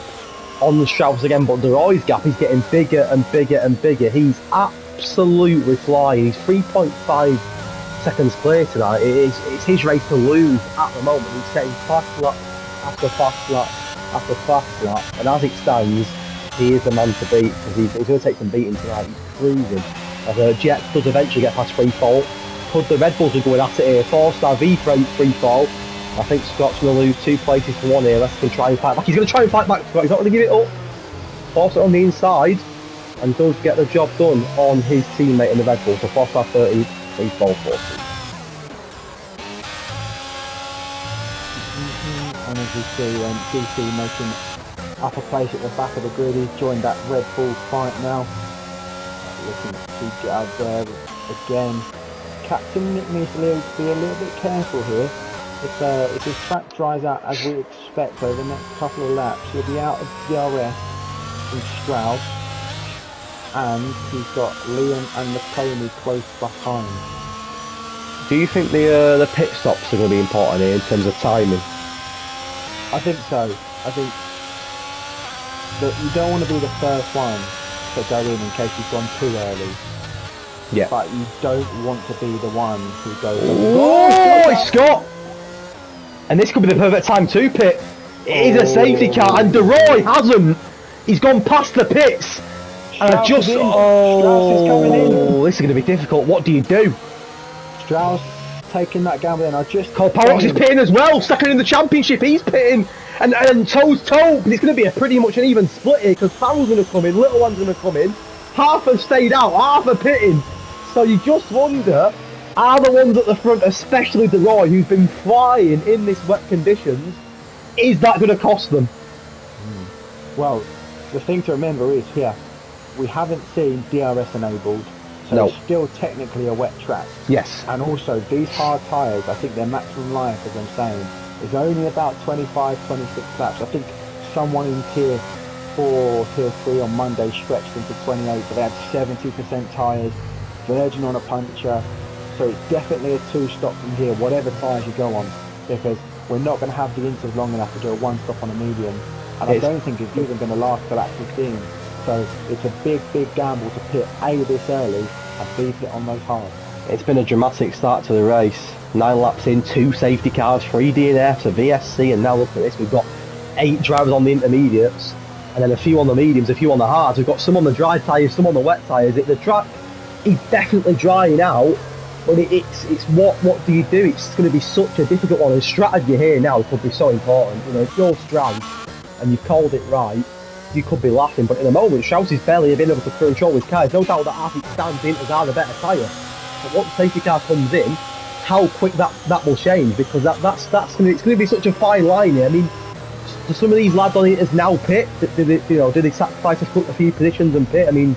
on the Strauss again, but De Roy's gap is getting bigger and bigger and bigger. He's absolutely flying. He's 3.5 seconds clear tonight. It's his race to lose at the moment. He's setting fast lap after fast lap after fast lap, and as it stands, he is the man to beat because he's going to take some beating tonight. He's cruising. As Jet does eventually get past free fall, could the Red Bulls are going at it here. 4-star V free fall. I think Scott's going to lose 2 places to 1 here. Let's can try and fight back. He's going to try and fight back. Scott. He's not going to give it up. Force it on the inside and does get the job done on his teammate in the Red Bull. So 4-star 30, free fall 40. And as we see, DC making upper place at the back of the grid. He's joined that Red Bull fight now. Looking at TJ out there again. Captain Nick needs to be a little bit careful here. If his track dries out as we expect over the next couple of laps, he'll be out of DRS and Strauss, and he's got Liam and McConey close behind. Do you think the pit stops are going to be important here in terms of timing? I think so. I think that you don't want to be the first one to go in case you've gone too early. Yeah. But you don't want to be the one who goes. Oh, it's Scott! And this could be the perfect time to pit. It is a safety car, and De Roy hasn't. He's gone past the pits. And I just... Strauss is coming in. This is going to be difficult. What do you do? Strauss taking that gamble in. Cole Paradox is pitting as well. Second in the championship, he's pitting. And toe's toe. It's going to be pretty much an even split here because Farrell's going to come in, Little One's going to come in. Half have stayed out, half are pitting. So you just wonder, are the ones at the front, especially De Roy, who's been flying in this wet conditions, is that going to cost them? Well, the thing to remember is here, we haven't seen DRS enabled, so it's still technically a wet track. Yes. And also, these hard tyres, I think their maximum life, as I'm saying, is only about 25, 26 laps. I think someone in Tier 4, Tier 3 on Monday stretched into 28, but they had 70% tyres, Virgin on a puncture. So it's definitely a 2-stop from here, whatever tyres you go on, because we're not going to have the inters long enough to do a 1-stop on a medium, and I don't think it's even going to last till lap 15. So it's a big, big gamble to pit A this early and B pit on those hard. It's been a dramatic start to the race. 9 laps in, 2 safety cars, 3 DNFs, a VSC, and now look at this, we've got 8 drivers on the intermediates, and then a few on the mediums, a few on the hards. We've got some on the dry tyres, some on the wet tyres. The track is definitely drying out. But it's what do you do? It's going to be such a difficult one. And strategy here now could be so important. You know, if you're Strauss and you've called it right, you could be laughing. But in the moment, Strauss is barely been able to control his car. There's no doubt that as it stands in, are the better tyre. But once the safety car comes in, how quick that will change, because it's going to be such a fine line here. I mean, do some of these lads on it now pit? Do they sacrifice a few positions and pit? I mean,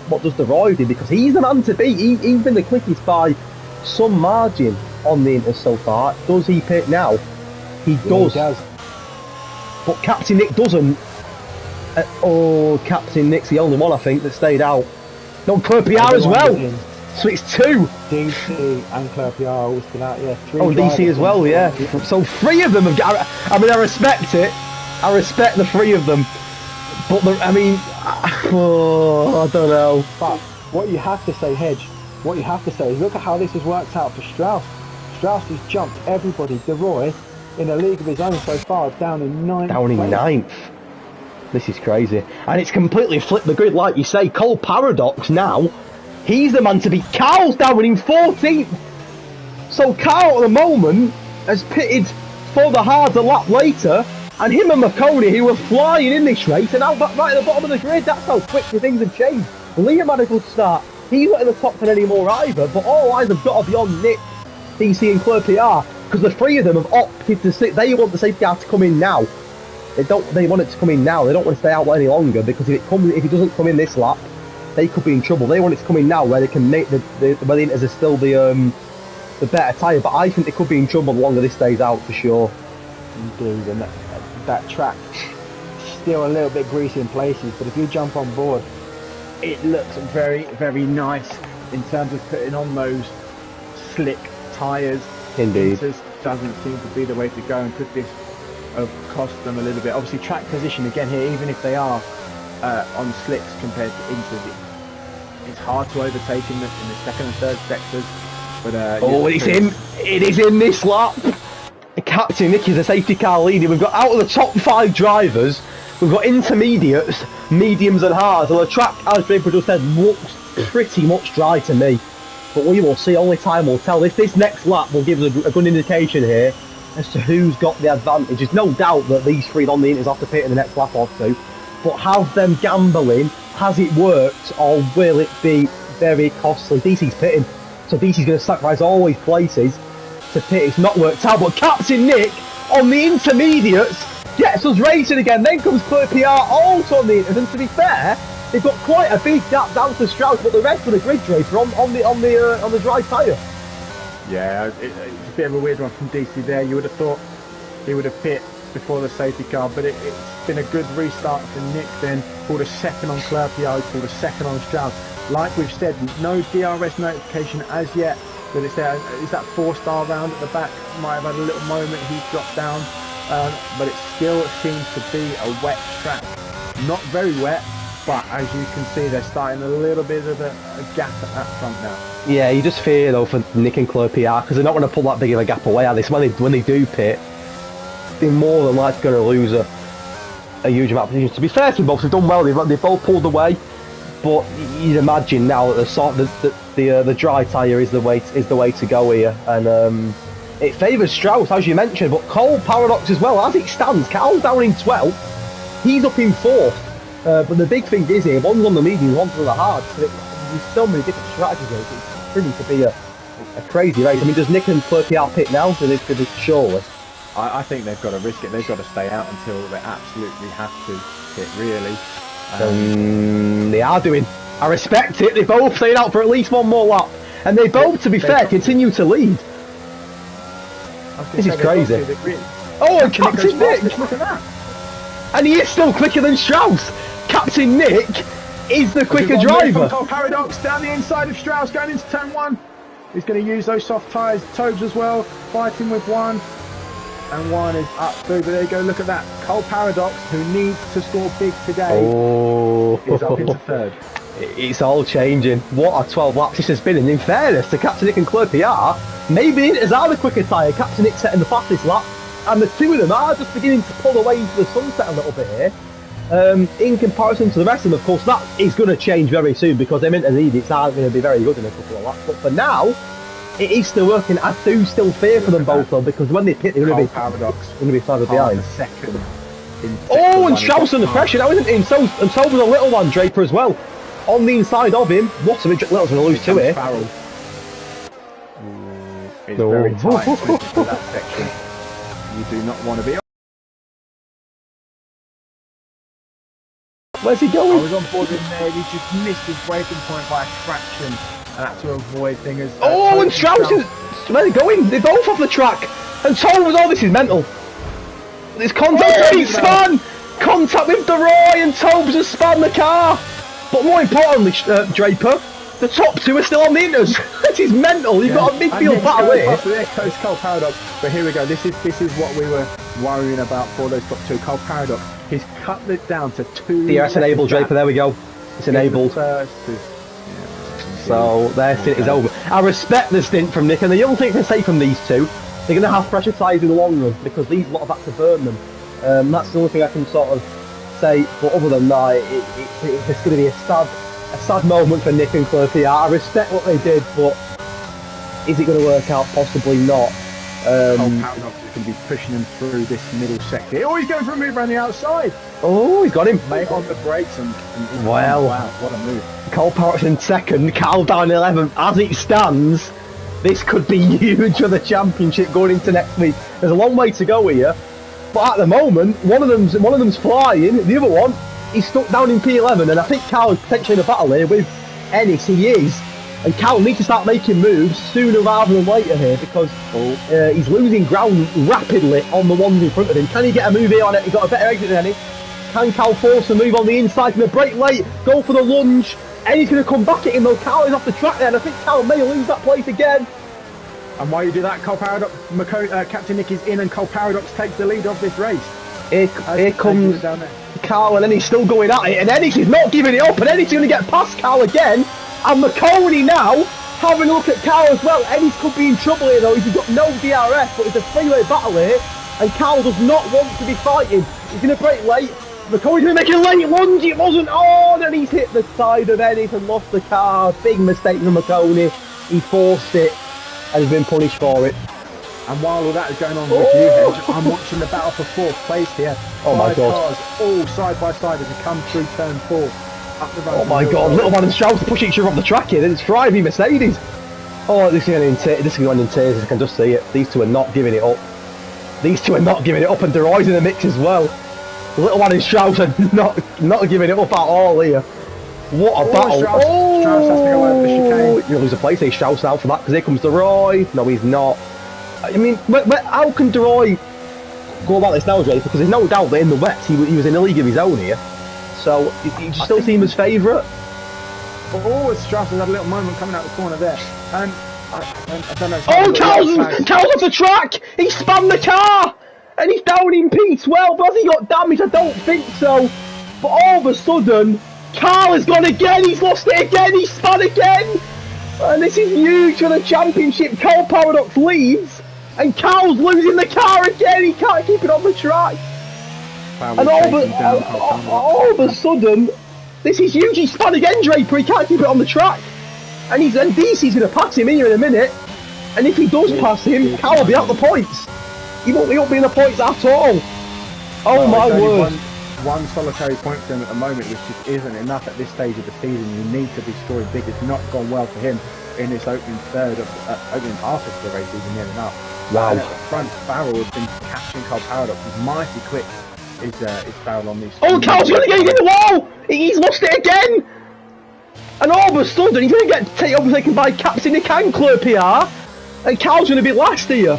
what does De Roy do? Because he's the man to beat. He's been the quickest by some margin on the Inters so far. Does he pit now? He does. He does. But Captain Nick doesn't. Captain Nick's the only one, I think, that stayed out. No, Clerpiar as well. So it's 2. DC and Clerpiar all still out, yeah. 3 DC as well, yeah. So 3 of them have got... I mean, I respect it. I respect the 3 of them. But, I don't know. But what you have to say, Hedge, what you have to say is look at how this has worked out for Strauss. Strauss has jumped everybody. De Roy in a league of his own so far, down in ninth. Down in ninth. This is crazy. And it's completely flipped the grid, like you say. Cole Paradox now, he's the man to beat. Carl's down in 14th. So Carl at the moment has pitted for the hard a lap later, and him and McConey, who were flying in this race, are now right at the bottom of the grid. That's how quickly things have changed. Liam had a good start. He's not in the top 10 anymore either, but all eyes have got to be on Nick, DC and Claire PR, because the three of them have opted to sit. They want the safety car to come in now. They want it to come in now. They don't want to stay out any longer, because if it doesn't come in this lap, they could be in trouble. They want it to come in now, where they can make where the Inters are still the better tyre. But I think they could be in trouble the longer this stays out, for sure. Indeed, and that track still a little bit greasy in places, but if you jump on board, it looks very, very nice in terms of putting on those slick tyres. Indeed. Inters doesn't seem to be the way to go, and could this cost them a little bit. Obviously, track position again here, even if they are on slicks compared to Inters, it's hard to overtake in the second and third sectors. But it is in this lap. Captain Nick is a safety car leader. We've got out of the top 5 drivers, we've got intermediates, mediums and hards, and the track, as Draper just said, looks pretty much dry to me. But we will see, only time will tell. If this next lap will give us a good indication here as to who's got the advantage. There's no doubt that these three on the Inters have to pit in the next lap or two, but have them gambling, has it worked, or will it be very costly? DC's pitting, so DC's going to sacrifice all his places to pit. It's not worked out, but Captain Nick on the intermediates gets us racing again. Then comes Claire PR also on the Inters, and to be fair, they've got quite a big gap down to Strauss, but the rest of the grid Draper on the dry tyre. Yeah, it's a bit of a weird one from DC there. You would have thought he would have pit before the safety car, but it's been a good restart for Nick then. Pulled a second on Claire PR, pulled a second on Strauss. Like we've said, no DRS notification as yet that it's there. Is that 4-star round at the back? Might have had a little moment, he's dropped down, but it still seems to be a wet track. Not very wet, but as you can see, they're starting a little bit of a gap at that front now. Yeah, you just fear though for Nick and Claire PR, because they're not going to pull that big of a gap away, are they? So when they do pit, they're more than likely going to lose a huge amount of positions. To be fair to them both, they've done well. They've both pulled away, but you'd imagine now that the dry tyre is the way to go here, and it favours Strauss as you mentioned, but Cole Paradox as well. As it stands, Carl's down in 12th, he's up in 4th. But the big thing is here, one's on the medium, one's on the hard. So there's so many different strategies here. It's pretty to be a crazy race. I mean, does Nick and Claire PR pit now? Surely. I think they've got to risk it. They've got to stay out until they absolutely have to pit, really. They are doing. I respect it. They both stayed out for at least one more lap. And they both, to be fair, continue to lead. This is crazy. Oh, and Captain Nick! Look at that. And he is still quicker than Strauss. Captain Nick is the quicker driver. Cole Paradox down the inside of Strauss going into turn 1. He's going to use those soft tyres. Tobes as well, fighting with one. And one is up through, but there you go, look at that. Cole Paradox, who needs to score big today, is up into 3rd. It's all changing. What a 12 laps this has been, and in fairness to Captain Nick and Claire PR, maybe it is are the quicker tyre. Captain Nick setting the fastest lap, and the two of them are just beginning to pull away into the sunset a little bit here. In comparison to the rest of them, of course, that is going to change very soon, because them intermediates aren't going to be very good in a couple of laps. But for now, it is still working. I do still fear for them both though, because when they pit, they're going to be further behind. Oh, and Strauss under pressure now, isn't he? And so was a little one, Draper as well. On the inside of him, what's a bit Little's going to lose to it. It's very tight into that section. You do not want to be. Where's he going? I was on board in there, he just missed his braking point by a fraction. And had to avoid things. Oh, and Strauss is... Where are they going? They're both off the track. And Tom was... Oh, this is mental. There's contact with Span! Contact with DeRoy, and Tobes has spun the car. But more importantly, Draper, the top two are still on the Inters. This is mental. You've got a midfield battle here. There goes Cole Paradox. But here we go. This is what we were worrying about for those top two. Cole Paradox, he's cut it down to 2. DRS enabled, Draper. There we go. It's enabled. So their stint is over. I respect the stint from Nick, and the young thing to say from these two, they're going to have pressure tyres in the long run because these lot have had to burn them. That's the only thing I can sort of say. But other than that, it's going to be a sad moment for Nick and Claire PR. I respect what they did, but is it going to work out? Possibly not. Paradox is going to be pushing him through this middle sector. Oh, he's going for a move around the outside. Oh, he's got him. Mate on the brakes and wow, what a move. Cole Paradox in second, Carl down 11th. As it stands, this could be huge for the championship going into next week. There's a long way to go here, but at the moment, one of them's flying. The other one, he's stuck down in P11, and I think Carl is potentially in a battle here with Ennis. He is. And Cal needs to start making moves sooner rather than later here because he's losing ground rapidly on the ones in front of him. Can he get a move here on it? He's got a better exit than Ennis. Can Cal force a move on the inside? Going to break late, go for the lunge. Ennis going to come back at him though. Cal is off the track there, and I think Cal may lose that place again. And while you do that, Cole Paradox, Captain Nick is in, and Cole Paradox takes the lead of this race. Here comes Cal, and then he's still going at it, and Ennis is not giving it up, and Ennis is going to get past Cal again. And McConey now having a look at Cal as well. Ennis could be in trouble here though. He's got no DRS, but it's a three-way battle here. And Cal does not want to be fighting. He's going to break late. McConey's going to make a late lunge. It wasn't on, and he's hit the side of Ennis and lost the car. Big mistake from McConey. He forced it and he's been punished for it. And while all that is going on with you, Hedge, I'm watching the battle for fourth place here. Oh my God. Cars all side by side as they come through turn 4. Oh my God, Little Man and Strauss push each other off the track here. It's driving Mercedes. Oh, this is going in tears. I can just see it. These two are not giving it up. These two are not giving it up, and DeRoy's in the mix as well. Little Man and Strauss are not giving it up at all here. What a battle. Strauss has to go over the chicane. You'll lose a place here, Strauss now for that, because here comes DeRoy. No, he's not. I mean, how can DeRoy go about this now, Jay? Because there's no doubt that in the wet he was in a league of his own here. So, you still see him as favourite? Oh, Strauss has had a little moment coming out the corner there. And I don't know. Oh, Cal's off the track! He spun the car! And he's down in P12, but has he got damage? I don't think so. But all of a sudden, Carl has gone again, he's lost it again, he's spun again! And this is huge for the championship. Cole Paradox leads, and Carl's losing the car again, he can't keep it on the track. And all of a sudden, this is huge. He spun again, Draper. He can't keep it on the track. And DC's going to pass him here in a minute. And if he does pass him, Cal will be out the points. He won't be in the points at all. Oh my word. One solitary point for him at the moment, which just isn't enough at this stage of the season. You need to be scoring big. It's not gone well for him in this opening half of the race, even near enough. Wow. And at the front, Farrell has been catching Cole Paradox. He's mighty quick. Is foul on these. Oh, Cal's going to get hit in the wall! He's lost it again! And all of a sudden, he's going to get taken by Captain Nick and Claire PR, and Cal's going to be last here.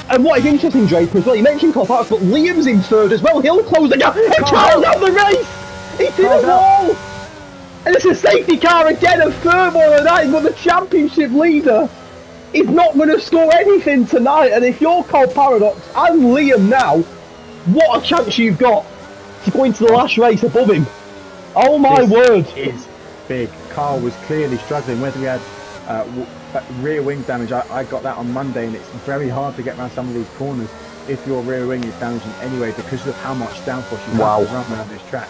And what is interesting, Draper, as well, you mentioned Cole Paradox, but Liam's in third as well. He'll close the gap, and Cal's out the race! He's in the wall! And it's a safety car again, a third one of that, but the championship leader is not going to score anything tonight. And if you're Cole Paradox and Liam now, what a chance you've got to go into the last race above him. Oh my word. This is big. Carl was clearly struggling, whether he had rear wing damage. I got that on Monday, and it's very hard to get around some of these corners if your rear wing is damaged in any way because of how much downforce you have to run around this track.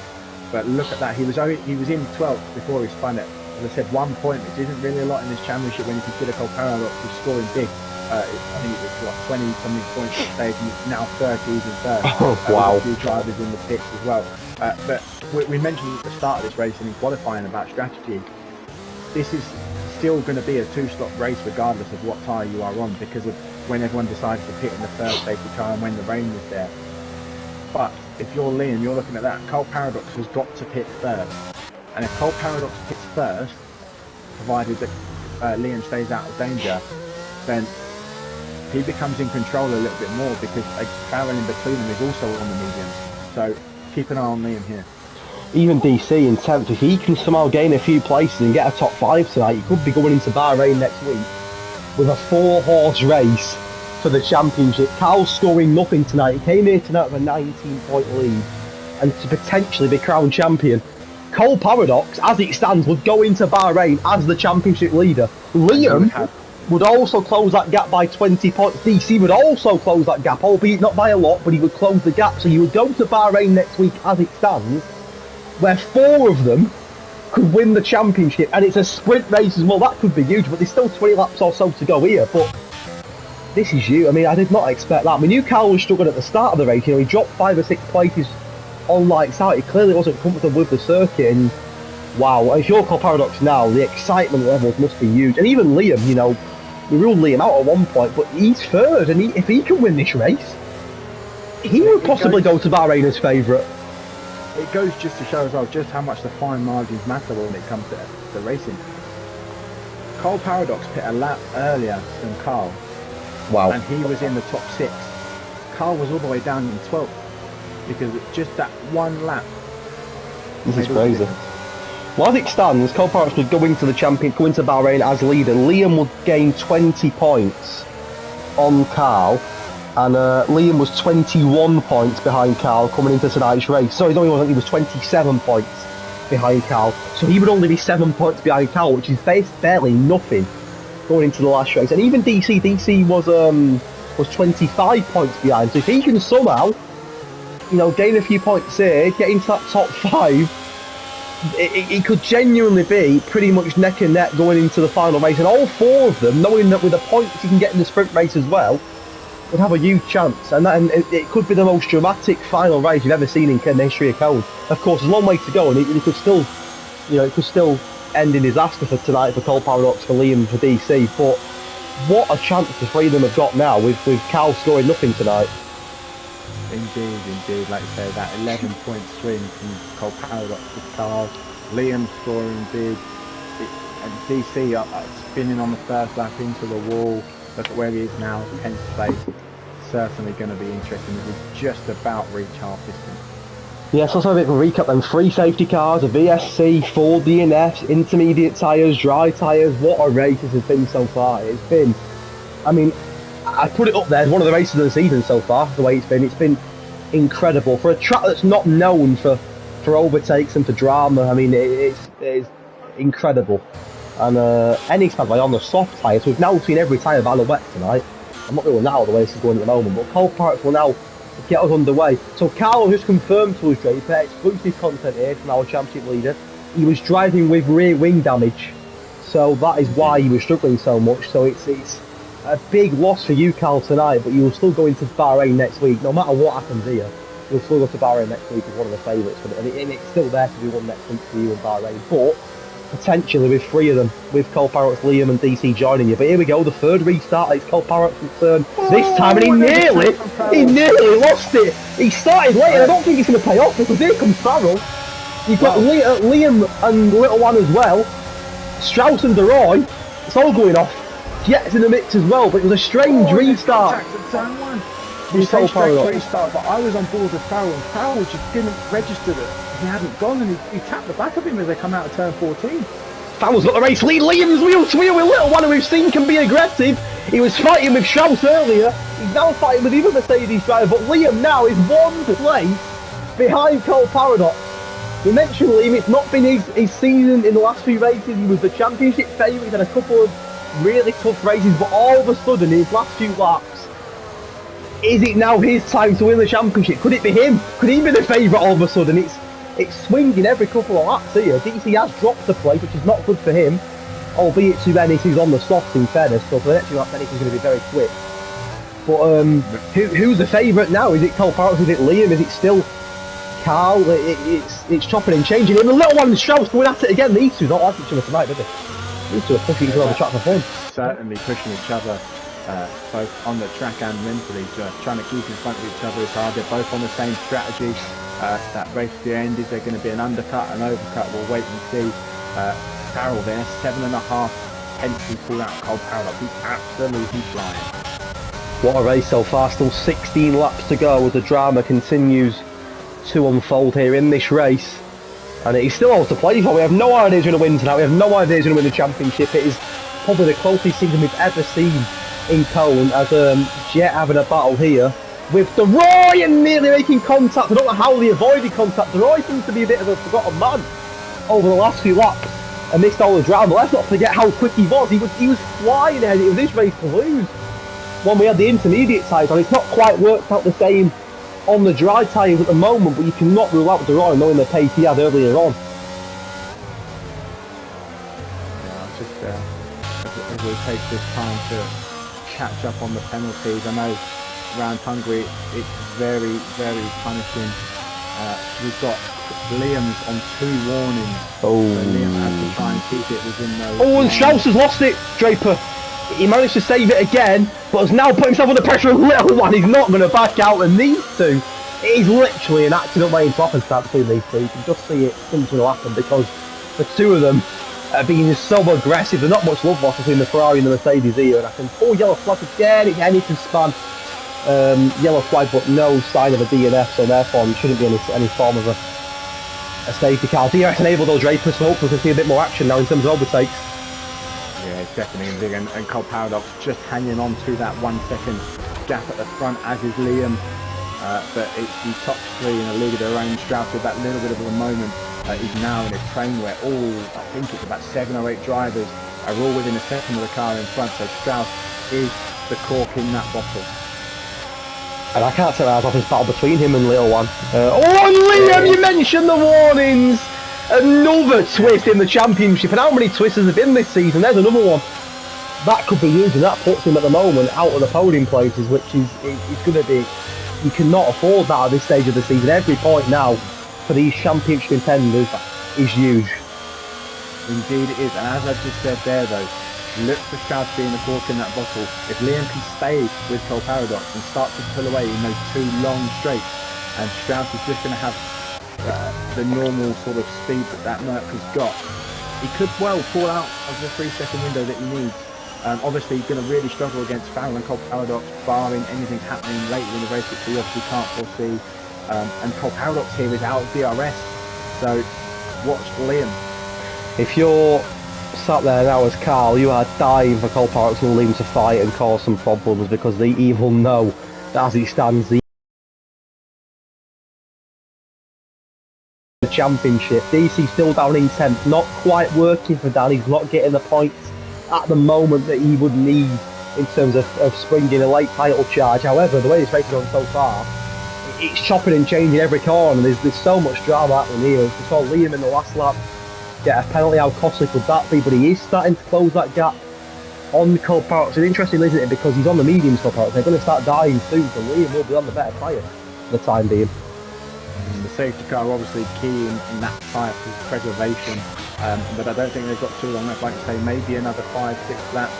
But look at that, he was in 12th before he spun it. As I said, 1 point, which isn't really a lot in this championship when you consider Cole Paradox was scoring big. I think it was like 20 something points at stage, and it's now 30 even third. Wow. A few drivers in the pits as well. But we mentioned at the start of this race and in qualifying about strategy. This is still going to be a two-stop race regardless of what tyre you are on, because of when everyone decides to pit in the first safety car and when the rain is there. But if you're Liam, you're looking at that. Cole Paradox has got to pit first, and if Cole Paradox pits first, provided that Liam stays out of danger, then he becomes in control a little bit more, because a barrel in between them is also on the mediums. So keep an eye on Liam here. Even DC in 10th, if he can somehow gain a few places and get a top 5 tonight, he could be going into Bahrain next week with a 4-horse race for the championship. Cal's scoring nothing tonight. He came here tonight with a 19-point lead and to potentially be crowned champion. Cole Paradox, as it stands, would go into Bahrain as the championship leader. Liam would also close that gap by 20 points. DC would also close that gap, albeit not by a lot, but he would close the gap. So you would go to Bahrain next week as it stands, where 4 of them could win the championship, and it's a sprint race as well. That could be huge, but there's still 20 laps or so to go here. But this is you. I mean, I did not expect that. We knew Carl was struggling at the start of the race. You know, he dropped 5 or 6 places on lights out. He clearly wasn't comfortable with the circuit, and wow, if you're called Paradox now, the excitement levels must be huge. And even Liam, you know, we ruled Liam out at one point, but he's third, and if he can win this race, he would possibly go to Bahrain as favourite. It goes just to show as well just how much the fine margins matter when it comes to racing. Cole Paradox pit a lap earlier than Carl. Wow. And he was in the top 6. Carl was all the way down in 12th because just that one lap. This is crazy. Well, as it stands, Cole Paradox would go into Bahrain as leader. Liam would gain 20 points on Carl, and Liam was 21 points behind Carl coming into tonight's race. Sorry, no, he wasn't. He was 27 points behind Carl. So he would only be 7 points behind Carl, which is barely nothing going into the last race. And even DC was 25 points behind. So if he can somehow, you know, gain a few points here, get into that top 5. It could genuinely be pretty much neck and neck going into the final race, and all 4 of them, knowing that with the points you can get in the sprint race as well, would have a huge chance, and it could be the most dramatic final race you've ever seen in the history of Cone. Of course, there's a long way to go, and it could still, you know, it could still end in disaster for tonight for Cole Paradox, for Liam, for DC. But what a chance the 3 of them have got now with Cal scoring nothing tonight. Indeed, like you say, that 11-point swing from Cole Paradox to Carl, Liam scoring big, and DC spinning on the first lap into the wall. Look at where he is now, 10th place. Certainly going to be interesting. We've just about reached half distance. Yeah, so let's have a bit of a recap then. 3 safety cars, a VSC, 4 DNFs, intermediate tyres, dry tyres. What a race this has been so far. It's been, I mean, I put it up there as one of the races of the season so far, the way it's been. It's been incredible. For a track that's not known for overtakes and for drama, I mean, it is incredible. And Enix, by the way, on the soft tyres, we've now seen every tyre battle wet tonight. I'm not ruling that out the way this is going at the moment, but Cole Paradox will now get us underway. So Carl just confirmed to us, Draper, exclusive content here from our championship leader. He was driving with rear wing damage, so that is why he was struggling so much. So it's a big loss for you, Carl, tonight, but you will still go into Bahrain next week. No matter what happens here, you'll still go to Bahrain next week as one of the favourites, and it's still there to be won next week for you in Bahrain. But potentially with 3 of them, with Cole Paradox, Liam and DC joining you. But here we go, the 3rd restart. It's Cole Paradox's turn this time, and he nearly lost it. He started late, and I don't think it's going to pay off, because here comes Farrell. You've got Liam and Little One as well, Strauss and DeRoy. It's all going off. Jets in the mix as well, but it was a strange restart. You say straight restart, but I was on board with Farrell, and Farrell just didn't register that he hadn't gone, and he tapped the back of him as they come out of turn 14. Farrell's got the race lead. Liam's wheel to wheel with Little One, who we've seen can be aggressive. He was fighting with Strauss earlier. He's now fighting with the other Mercedes driver, but Liam now is 1 place behind Cole Paradox. We mentioned Liam, it's not been his season in the last few races. He was the championship favourite. He's had a couple of really tough races, but all of a sudden, in his last few laps, is it now his time to win the championship? Could it be him? Could he be the favourite all of a sudden? It's swinging every couple of laps here. DC has dropped a place, which is not good for him, albeit to Ennis, who's on the softs in fairness, so for the next few laps Ennis is going to be very quick. But who's the favourite now? Is it Cole Paradox? Is it Liam? Is it still Carl? It's chopping and changing. And the Little One and Strauss going at it again. These two don't like each other tonight, do they? These two are pushing each other on the track for fun. Certainly pushing each other, both on the track and mentally, trying to keep in front of each other is hard. They're both on the same strategy. That race to the end, is there going to be an undercut, an overcut? We'll wait and see. Farrell there, 7.5 tenths pulled out Cole Paradox. He's absolutely flying. What a race so far, still 16 laps to go as the drama continues to unfold here in this race. And it is still all to play for. We have no idea who's going to win tonight. We have no idea who's going to win the championship. It is probably the closest season we've ever seen in Cone, as Jet having a battle here with DeRoy and nearly making contact. I don't know how they avoided contact. DeRoy seems to be a bit of a forgotten man over the last few laps. amidst all the drama. Let's not forget how quick he was. He was flying ahead. It was his race to lose. When we had the intermediate tyres on, it's not quite worked out the same on the dry tyres at the moment, but you cannot rule out De Roy knowing the pace he had earlier on. As we take this time to catch up on the penalties, I know around Hungary it's very, very punishing. We've got Liam's on 2 warnings. Oh. So Liam has to try and keep it within those. Oh, and Strauss has lost it, Draper. He managed to save it again, but has now put himself under pressure. And little one, he's not going to back out, and these two, it is literally an accident waiting to happen between these two. You can just see it something will happen because the two of them are being so aggressive. There's not much love lost between the Ferrari and the Mercedes here, and I can yellow flag again. It's anything span. Yellow flag, but no sign of a DNF, so therefore there shouldn't be any form of a safety car. DRS enabled those Drapers, so hopefully we can see a bit more action now in terms of overtakes. Yeah, it's definitely big, and Cole Paradox just hanging on to that 1 second gap at the front, as is Liam. But it's the top 3 in a league of their own. Strauss with that little bit of a moment is now in a train where I think it's about 7 or 8 drivers are all within a second of the car in front, so Strauss is the cork in that bottle. And I can't take my eyes off this battle between him and Little One. Oh, and Liam, you mentioned the warnings! Another twist in the championship, and how many twists has there been this season? There's another one. That could be huge, and that puts him at the moment out of the podium places, which is it's going to be... You cannot afford that at this stage of the season. Every point now for these championship contenders is huge. Indeed it is, and as I just said there though, look for Strauss being the cork in that bottle. If Liam can stay with Cole Paradox and start to pull away in those 2 long straights, and Strauss is just going to have the normal sort of speed that Merc has got, he could well fall out of the 3-second window that he needs. Obviously he's going to really struggle against Farrell and Cole Paradox, barring anything happening later in the race, which we obviously can't foresee. And Cole Paradox here is out of DRS, so watch Liam. If you're sat there now as Carl, you are dying for Cole Paradox and Liam to fight and cause some problems, because they even know that as it stands, the championship, DC still down in 10th, not quite working for Dan. He's not getting the points at the moment that he would need in terms of springing a late title charge. However, the way this race has gone so far, it's chopping and changing every corner. There's so much drama happening here. We saw Liam in the last lap get a penalty. How costly could that be? But he is starting to close that gap on Cole Paradox. It's interesting, isn't it? Because he's on the mediums, Cole Paradox. They're going to start dying soon, so Liam will be on the better tyre for the time being. The safety car obviously key in that tyre preservation, but I don't think they've got too long left. Like I say, maybe another 5-6 laps,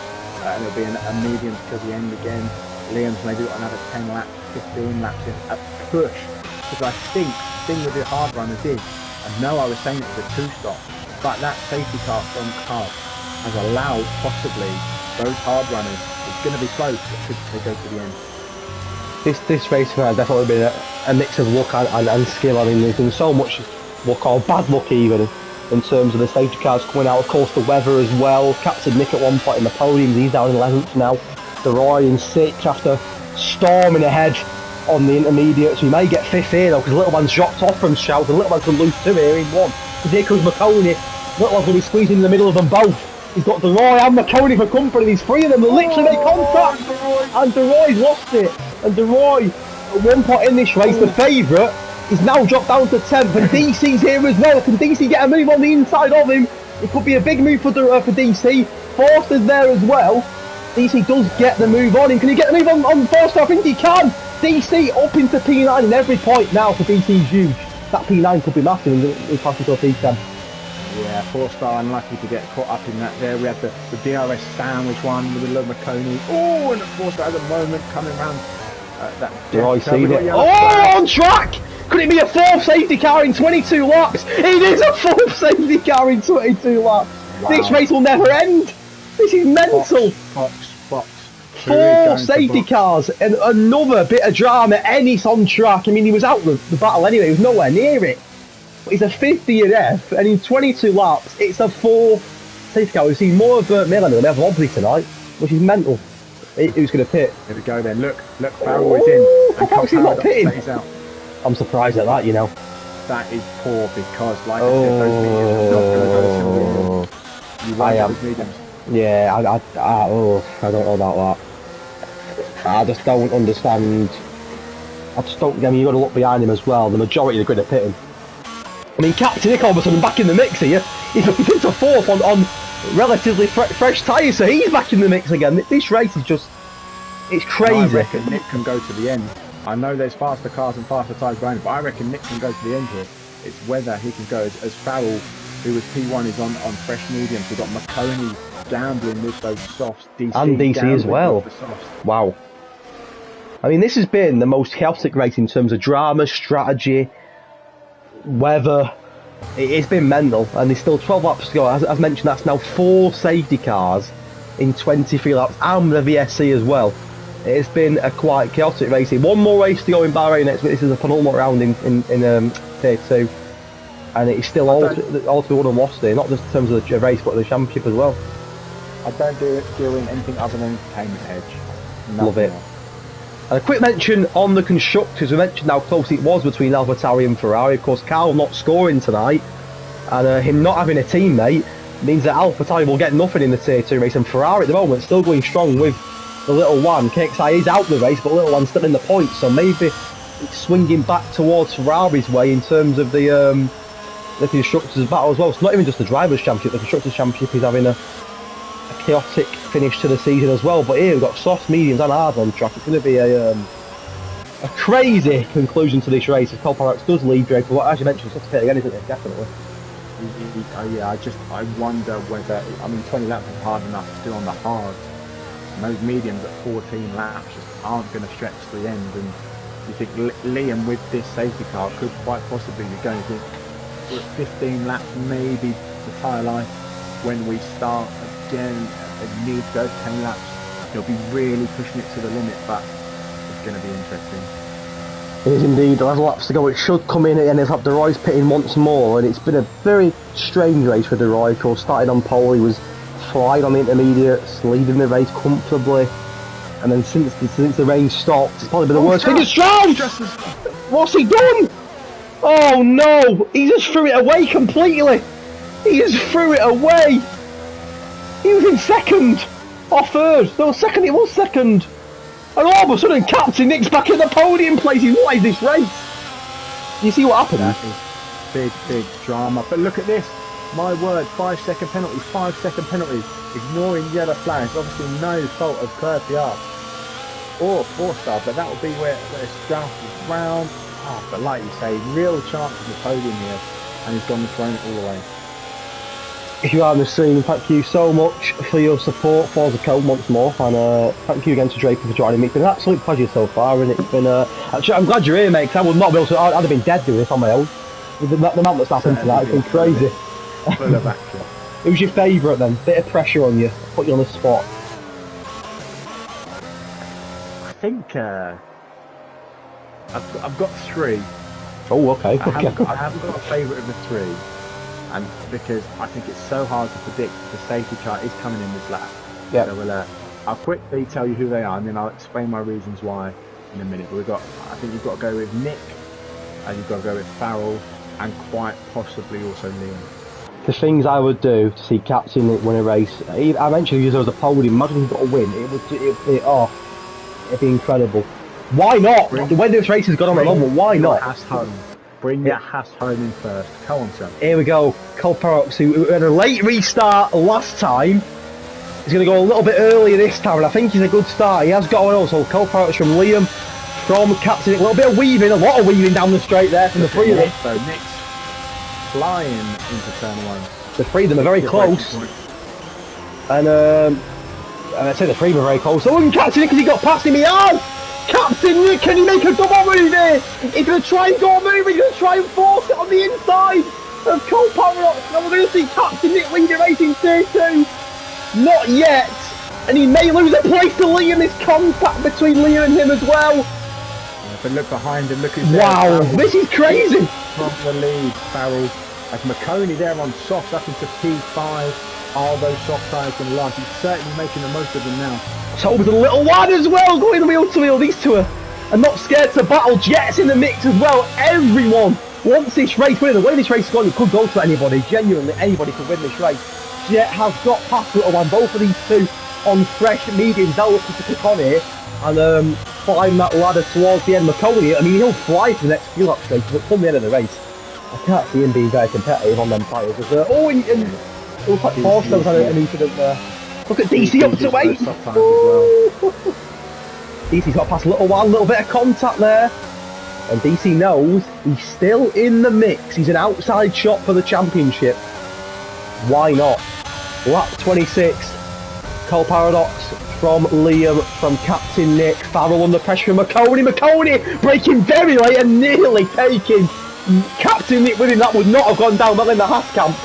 and it'll be a medium till the end again. Liam's maybe got another 10 laps, 15 laps in a push, because I think the thing with the hard runners is, I know I was saying it was a 2-stop, but that safety car from Carl has allowed possibly those hard runners. It's going to be close, but could they go to the end? This race has definitely been a mix of luck and skill. I mean, there's been so much luck, or bad luck even, in terms of the safety cars coming out. Of course, the weather as well. Captain Nick at one point in the podium, he's down in 11th now. De Roy in 6th after storming ahead on the intermediate, so he may get 5th here though, because Little Man's dropped off from Shout, and Little Man's going to lose 2 here in 1. Because here comes McConey. Little Man's going to be squeezing in the middle of them both. He's got De Roy and McConey for company. These 3 of them literally make contact, and De Roy's lost it. And De Roy, at one point in this race, the favourite, is now dropped down to 10th, and DC's here as well. Can DC get a move on the inside of him? It could be a big move for DC. Forster's there as well. DC does get the move on him. Can he get the move on Forster? I think he can. DC up into P9, and every point now for DC is huge. That P9 could be massive in passing to a P10. Yeah, Forster unlucky to get caught up in that there. We had the DRS sandwich one with Little McConey. Oh, and Forster at the moment coming round. On track! Could it be a 4th safety car in 22 laps? It is a 4th safety car in 22 laps. Wow. This race will never end. This is mental. Box. 4 safety cars and another bit of drama. Ennis on track. I mean, he was out of the battle anyway. He was nowhere near it. But it's a 50 in F, and in 22 laps, it's a 4th safety car. We've seen more of Milan than we have Wobbly tonight, which is mental. Who's going to pit? Here we go then. Look, Farrell is in. And Cole not pitting. Out. I'm surprised at that, you know. That is poor, because, like I said, those meters are not going to go to the You won't get those mediums. Yeah, I don't know about that. I just don't understand. I mean, you've got to look behind him as well. The majority of the grid are pitting. I mean, Captain Nick all of a sudden back in the mix here. He's into fourth on relatively fresh tyres, so he's back in the mix again. This race is just, it's crazy. I reckon Nick can go to the end. I know there's faster cars and faster tyres behind him, but I reckon Nick can go to the end here. It's whether he can go as Farrell, who was P1, is on fresh mediums. We've got McConey gambling with those softs. DC and DC as well. Wow. I mean, this has been the most chaotic race in terms of drama, strategy, weather. It's been mental, and there's still 12 laps to go. As mentioned, that's now 4 safety cars in 23 laps, and the VSC as well. It's been a quite chaotic race. One more race to go in Bahrain next week. This is a penultimate round in Tier 2, and it's still all to be won and lost here, not just in terms of the race, but the championship as well. I don't deal in anything other than entertainment edge. Love it. And a quick mention on the constructors. We mentioned how close it was between AlphaTauri and Ferrari. Of course, Carl not scoring tonight, and him not having a teammate means that AlphaTauri will get nothing in the Tier 2 race, and Ferrari at the moment still going strong with the little one. KXI is out the race, but little one's still in the points, so maybe it's swinging back towards Ferrari's way in terms of the constructors battle as well. It's not even just the drivers' championship. The constructors' championship is having a chaotic finish to the season as well. But here we've got soft, mediums, and hard on track. It's going to be a crazy conclusion to this race. If Cole Parax does lead Draper, as you mentioned, it's to pit again, isn't it? Definitely. Yeah, I wonder whether, I mean, 20 laps is hard enough to do on the hard. And those mediums at 14 laps just aren't going to stretch to the end. And you think Liam with this safety car could quite possibly be going to 15 laps, maybe the tyre life when we start again. Need to go 10 laps. He'll be really pushing it to the limit, but it's going to be interesting. It is indeed. There's laps to go. It should come in at the end of the lap. De Roy's pitting once more, and it's been a very strange race for De Roy. Of course, started on pole, he was flying on the intermediates, leading the race comfortably, and then since the rain stopped, it's probably been the worst thing. It's Stroud! What's he done? Oh no! He just threw it away completely. He just threw it away. He was in second, or third. No, second. It was second. And all of a sudden, Captain Nick's back in the podium place. What is this race? You see what happened? Big drama. But look at this. My word, 5-second penalties, 5-second penalties. Ignoring yellow flags. Obviously no fault of Claire Piat or 4-star, but that will be where Strauss is round. Oh, but like you say, real chance of the podium here, and he's gone and thrown it all away. If you are on the stream, thank you so much for your support for the code once more, and thank you again to Draper for joining me. It's been an absolute pleasure so far, and it's been actually, I'm glad you're here, mate, because I would not be able to. I'd have been dead doing this on my own. With the amount that's happened tonight, it's been crazy. Full of action. Who's your favourite then? Bit of pressure on you, put you on the spot. I think I've got 3. Oh, okay. I haven't got a favourite of the 3. And because I think it's so hard to predict, the safety car is coming in this lap. Yeah. So I'll quickly tell you who they are, and then I'll explain my reasons why in a minute. But I think you've got to go with Nick, and you've got to go with Farrell, and quite possibly also Liam. The things I would do to see Captain Nick win a race, I mentioned if there was a podium, imagine he got a win, it'd be incredible. Why not? When this race has gone on at the moment, why not? Bring your Haas home in first. Come on, son. Here we go. Cole Parax, who had a late restart last time, he's going to go a little bit earlier this time, and I think he's a good start. He has got one also. Cole Parax from Liam, from Captain, a little bit of weaving, a lot of weaving down the straight there from the three of them. So Nick's flying into turn 1. The three of them are very close. And I'd say the three were very close. So look at Captain Nick, because he got past him. Captain Nick, can he make a double move here? He's going to try and go move, he's going to try and force it on the inside of Cole Parax. And we're going to see Captain Nick lead the race in Tier 2. Not yet. And he may lose a place to Liam. There's contact between Liam and him as well. Yeah, but look behind him, look who's there. Wow, this is crazy. From the lead, Farrell. As McConey there on softs up into P5. Are those soft tyres going to last? He's certainly making the most of them now. So with a little one as well, going wheel to wheel. These two are not scared to battle. Jets in the mix as well. Everyone wants this race winning. The way this race is going, it could go to anybody. Genuinely, anybody could win this race. Jet has got past Little One. Both of these two on fresh mediums. They're looking to kick on here and climb that ladder towards the end. McConey, I mean, he'll fly for the next few laps straight, but come the end of the race, I can't see him being very competitive on them tyres. And it looks like Forster's had an incident there. Look at DC up to 8. DC's got past Little One, little bit of contact there. And DC knows he's still in the mix. He's an outside shot for the championship. Why not? Lap 26. Cole Paradox from Liam, from Captain Nick. Farrell under pressure from McConey. McConey braking very late and nearly taking Captain Nick with him. That would not have gone down well in the Haas camp.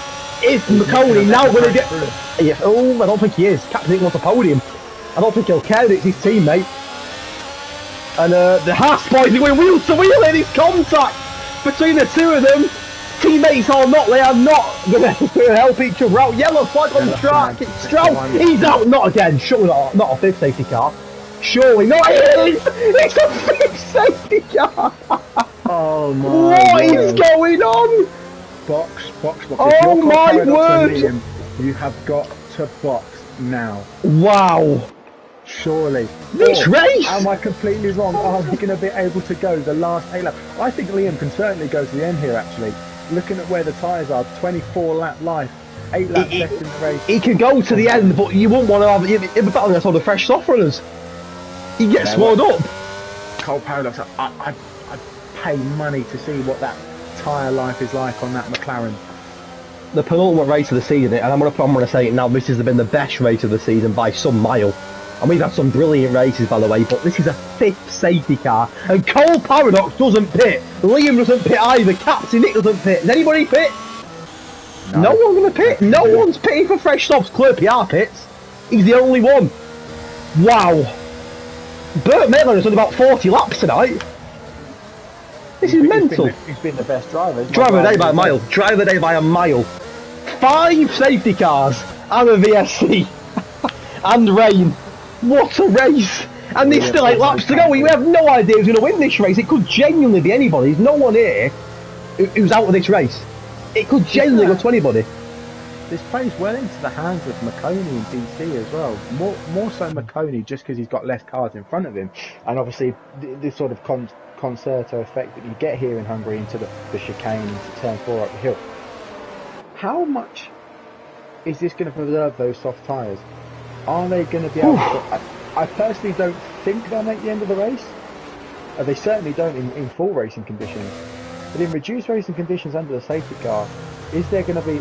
Is McConey now going to get... Yeah, oh, I don't think he is. Captain Nick wants a podium. I don't think he'll care that it's his teammate. And the Haas boys are going wheel to wheel in his contact between the two of them. Teammates or not, they are not going to help each other out. Yellow flag on the track. It's Stroll. He's out. Not again. Surely not a fifth safety car. Surely not. It is. It's a fifth safety car. Oh my What is going on? Box. Oh my word. You have got to box now. Wow. Surely. This race! Am I completely wrong? Are we going to be able to go the last 8 laps? I think Liam can certainly go to the end here, actually. Looking at where the tyres are, 24 lap life, 8 laps left in the race. He can go to the end, but you wouldn't want to have him battling against all the fresh soft runners. He gets swallowed up. Cole Paradox, I'd pay money to see what that tyre life is like on that McLaren. The penultimate race of the season, and I'm going to say it now, this has been the best race of the season by some mile. And we've had some brilliant races, by the way, but this is a 5th safety car. And Cole Paradox doesn't pit. Liam doesn't pit either. Captain Nick doesn't pit. Does anybody pit? No one's going to pit. No one's pitting for fresh softs. Clear PR pits. He's the only one. Wow. Burt Maitland has done about 40 laps tonight. This is mental. He's been the best driver. Driver of the day by a mile. Driver of the day by a mile. 5 safety cars and a VSC. And rain. What a race! And there's still 8 laps to go. We have no idea who's going to win this race. It could genuinely be anybody. There's no one here who's out of this race. It could genuinely go to anybody. This plays well into the hands of McConey and DC as well. More so McConey, just because he's got less cars in front of him. And obviously, this sort of concerto effect that you get here in Hungary into the chicane, into turn 4 up the hill. How much is this going to preserve those soft tyres? Are they going to be able to... I personally don't think they'll make the end of the race. They certainly don't in full racing conditions. But in reduced racing conditions under the safety car, is there going to be,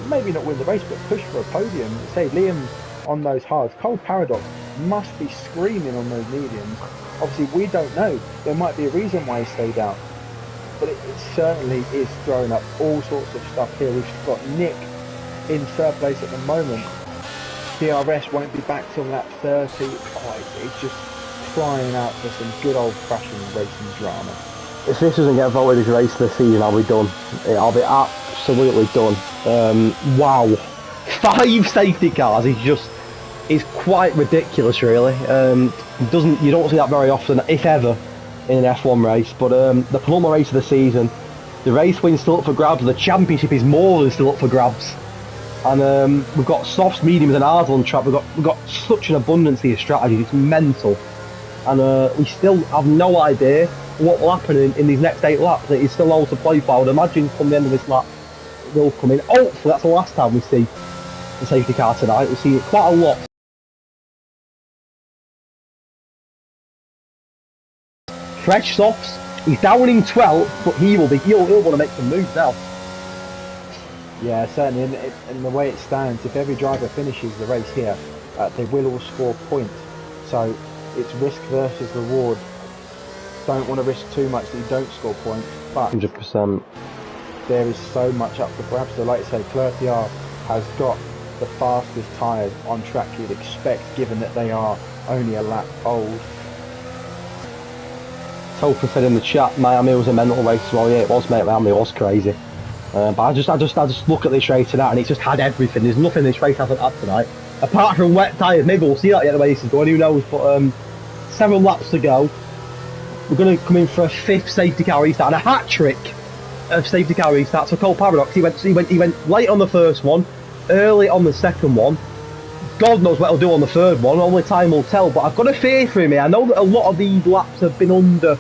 maybe not win the race, but push for a podium? Say Liam's on those hards. Cole Paradox must be screaming on those mediums. Obviously, we don't know. There might be a reason why he stayed out. But it certainly is throwing up all sorts of stuff here. We've got Nick in third place at the moment. CRS won't be back till lap 30. Oh, it's just crying out for some good old-fashioned racing drama. If this doesn't get voted as race this season, I'll be done. I'll be absolutely done. Wow, 5 safety cars is quite ridiculous, really. You don't see that very often, if ever, in an F1 race. But the penultimate race of the season, the race win's still up for grabs. The championship is more than still up for grabs. And we've got softs, mediums and hards on track. We've got such an abundance of strategies. It's mental. And we still have no idea what will happen in these next 8 laps. It is still all to play for. I would imagine from the end of this lap, it will come in. Hopefully that's the last time we see the safety car tonight. We see it quite a lot. Fresh softs. He's down in 12th, but he'll want to make some moves now. Yeah, certainly, and the way it stands, if every driver finishes the race here, they will all score points. So it's risk versus reward. Don't want to risk too much that you don't score points, but 100%. there is so much up for grabs. So like I say, Clerpiard has got the fastest tyres on track you'd expect, given that they are only a lap old. Topher said in the chat, Miami was a mental race as well. Yeah, it was, mate. Miami was crazy. But I just look at this race tonight, and it's just had everything. There's nothing this race hasn't had tonight, apart from wet tyres. Maybe we'll see that yet the way this is going. Who knows? But 7 laps to go. We're going to come in for a 5th safety car restart and a hat trick of safety car restarts for Cole Paradox. He went late on the first one, early on the second one. God knows what he'll do on the third one, only time will tell, but I've got a fear for him here. I know that a lot of these laps have been under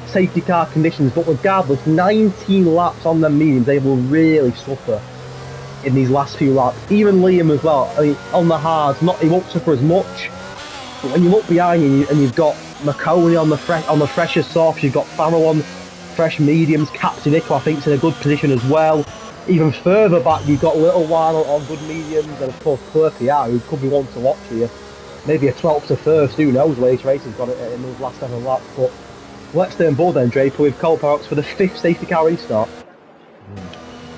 safety car conditions, but regardless, 19 laps on the mediums, they will really suffer in these last few laps. Even Liam as well, I mean, on the hards, he won't suffer as much, but when you look behind you and you've got McConey on the fresher softs, you've got Farrell on fresh mediums, Captain Nick, I think, is in a good position as well. Even further back, you've got Little One on good mediums, and of course Quirky who could be one to watch here. Maybe a 12th to first, who knows where his race has got it in those last 7 laps. But let's stay on board then, Draper, with Cole Parrots for the 5th safety car restart.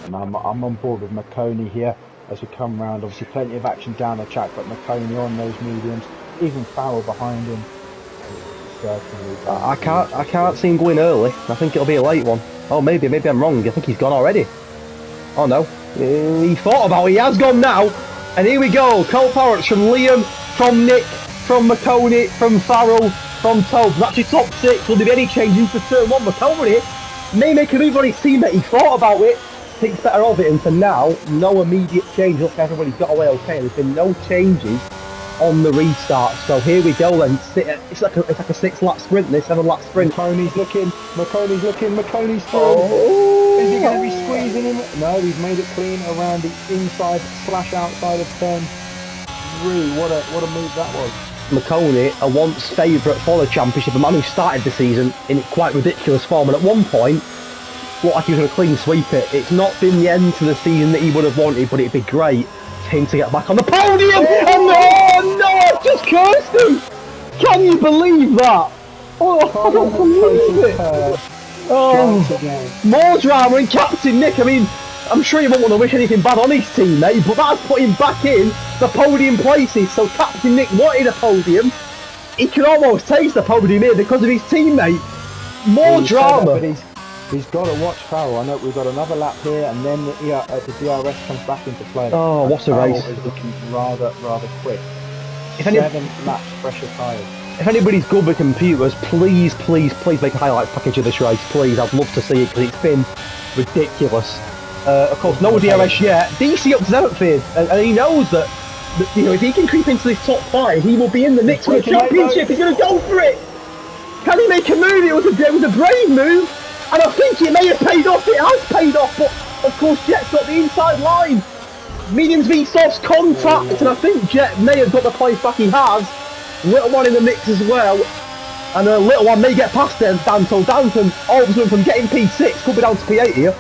And I'm on board with McConey here as we come round. Obviously, plenty of action down the track, but McConey on those mediums, even Farrell behind him. I can't see him going early. I think it'll be a late one. Oh, maybe I'm wrong. I think he's gone already. Oh no, he thought about it, he has gone now, and here we go, Cole Parrots from Liam, from Nick, from McConey, from Farrell, from Toad. That's your top 6. Will there be any changes for turn 1? McConey may make a move on his teammate, he thought about it, thinks better of it, and for now, no immediate change. Look, everybody's got away okay, there's been no changes on the restart, so here we go then. It's like a 6-lap sprint, this 7-lap sprint. McConey's looking, McConey's through. Oh. Is he going to be squeezing him? No, he's made it clean around the inside / outside of turn 3. What a move that was. McConey, a once favourite for the championship, a man who started the season in quite ridiculous form, and at one point looked like he was going to clean sweep it. It's not been the end to the season that he would have wanted, but it'd be great for him to get back on the podium. And no, I've just cursed him. Can you believe that? Oh, I don't believe it. Oh, more drama in Captain Nick. I mean, I'm sure he won't want to wish anything bad on his teammate, but that's put him back in the podium places. So Captain Nick wanted a podium. He can almost taste the podium here because of his teammate. More drama. But he's got to watch Farrell. I know we've got another lap here, and then the DRS comes back into play. Oh, what a race! Is looking rather quick. 7 laps, fresher tyres. If anybody's good with computers, please make a highlights package of this race, please. I'd love to see it because it's been ridiculous. Of course, no DRS yet. DC up to 7th here, and he knows that you know, if he can creep into this top 5, he will be in the mix for the championship. He's going to go for it. Can he make a move? It was a brave move, and I think it may have paid off. It has paid off, but of course Jet's got the inside line. Mediums v softs contact, and I think Jet may have got the place back. He has. Little One in the mix as well, and Little One may get past them. Danton all of a sudden from getting P6 could be down to P8 here.